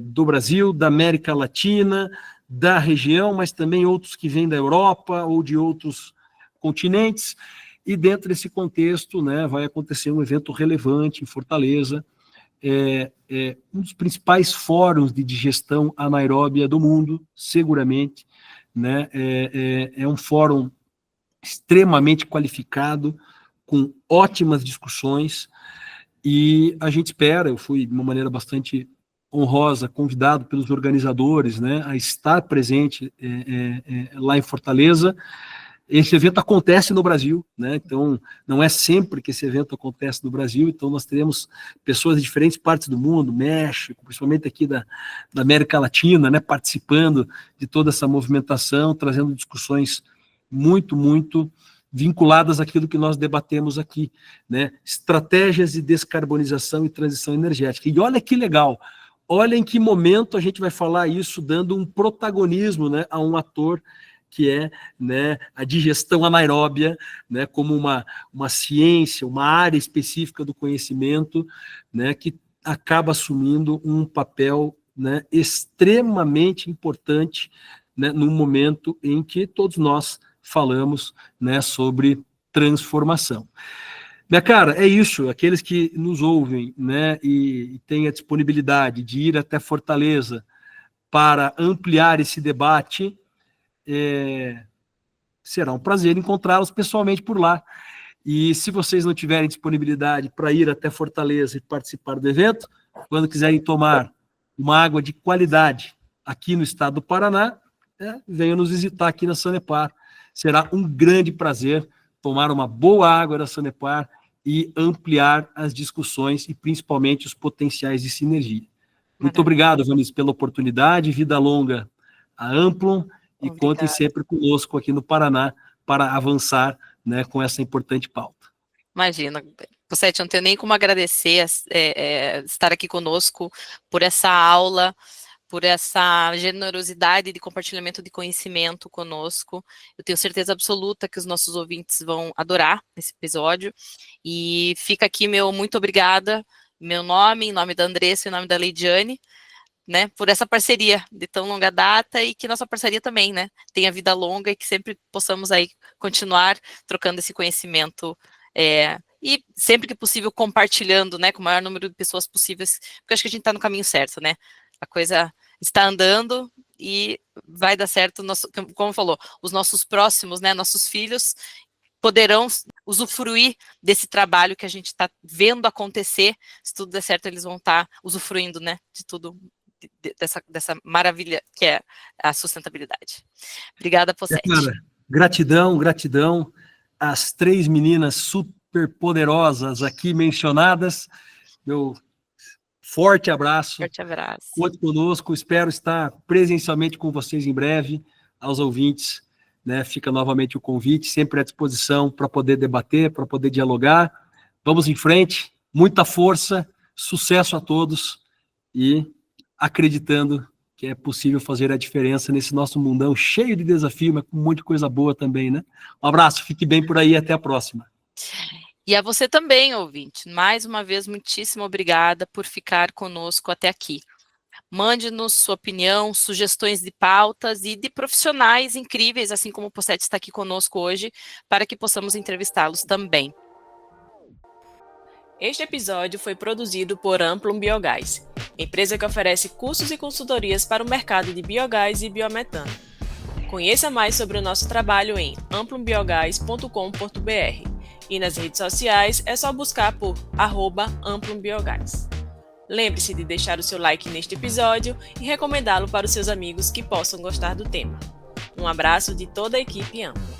do Brasil, da América Latina, da região, mas também outros que vêm da Europa ou de outros continentes. E dentro desse contexto, né, vai acontecer um evento relevante em Fortaleza, um dos principais fóruns de digestão anaeróbia do mundo, seguramente, né, é um fórum extremamente qualificado, com ótimas discussões, e a gente espera, eu fui de uma maneira bastante honrosa, convidado pelos organizadores, né, a estar presente lá em Fortaleza, esse evento acontece no Brasil, né? Então, não é sempre que esse evento acontece no Brasil, então nós teremos pessoas de diferentes partes do mundo, México, principalmente aqui da América Latina, né? Participando de toda essa movimentação, trazendo discussões muito, muito vinculadas àquilo que nós debatemos aqui, né? Estratégias de descarbonização e transição energética. E olha que legal, olha em que momento a gente vai falar isso, dando um protagonismo, né, a um ator que é, né, a digestão anaeróbia, né, como uma ciência, uma área específica do conhecimento, né, que acaba assumindo um papel, né, extremamente importante, né, no momento em que todos nós falamos, né, sobre transformação. Minha cara, é isso. Aqueles que nos ouvem, né, e têm a disponibilidade de ir até Fortaleza para ampliar esse debate, será um prazer encontrá-los pessoalmente por lá. E se vocês não tiverem disponibilidade para ir até Fortaleza e participar do evento, quando quiserem tomar uma água de qualidade aqui no estado do Paraná, venham nos visitar aqui na Sanepar. Será um grande prazer tomar uma boa água da Sanepar e ampliar as discussões e principalmente os potenciais de sinergia. Muito obrigado, Vanessa, pela oportunidade. Vida longa a Amplum e contem sempre conosco aqui no Paraná para avançar, né, com essa importante pauta. Imagina, Pocete, não tenho nem como agradecer estar aqui conosco por essa aula, por essa generosidade de compartilhamento de conhecimento conosco. Eu tenho certeza absoluta que os nossos ouvintes vão adorar esse episódio. E fica aqui meu muito obrigada, meu nome, em nome da Andressa e em nome da Leidiane, né, por essa parceria de tão longa data e que nossa parceria também, né, tenha vida longa e que sempre possamos aí continuar trocando esse conhecimento e sempre que possível compartilhando, né, com o maior número de pessoas possíveis, porque eu acho que a gente está no caminho certo, né, a coisa está andando e vai dar certo, como falou, os nossos próximos, né, nossos filhos poderão usufruir desse trabalho que a gente está vendo acontecer. Se tudo der certo, eles vão estar usufruindo, né, de tudo, dessa maravilha que é a sustentabilidade. Obrigada, Pocete. Gratidão, gratidão às 3 meninas super poderosas aqui mencionadas. Meu forte abraço. Forte abraço. Conte conosco, espero estar presencialmente com vocês em breve. Aos ouvintes, né, fica novamente o convite, sempre à disposição para poder debater, para poder dialogar. Vamos em frente, muita força, sucesso a todos e acreditando que é possível fazer a diferença nesse nosso mundão cheio de desafio, mas com um monte de coisa boa também, né? Um abraço, fique bem por aí, até a próxima. E a você também, ouvinte. Mais uma vez, muitíssimo obrigada por ficar conosco até aqui. Mande-nos sua opinião, sugestões de pautas e de profissionais incríveis, assim como o Pocete está aqui conosco hoje, para que possamos entrevistá-los também. Este episódio foi produzido por Amplum Biogás, empresa que oferece cursos e consultorias para o mercado de biogás e biometano. Conheça mais sobre o nosso trabalho em amplumbiogas.com.br e nas redes sociais é só buscar por @amplumbiogás. Lembre-se de deixar o seu like neste episódio e recomendá-lo para os seus amigos que possam gostar do tema. Um abraço de toda a equipe Amplum.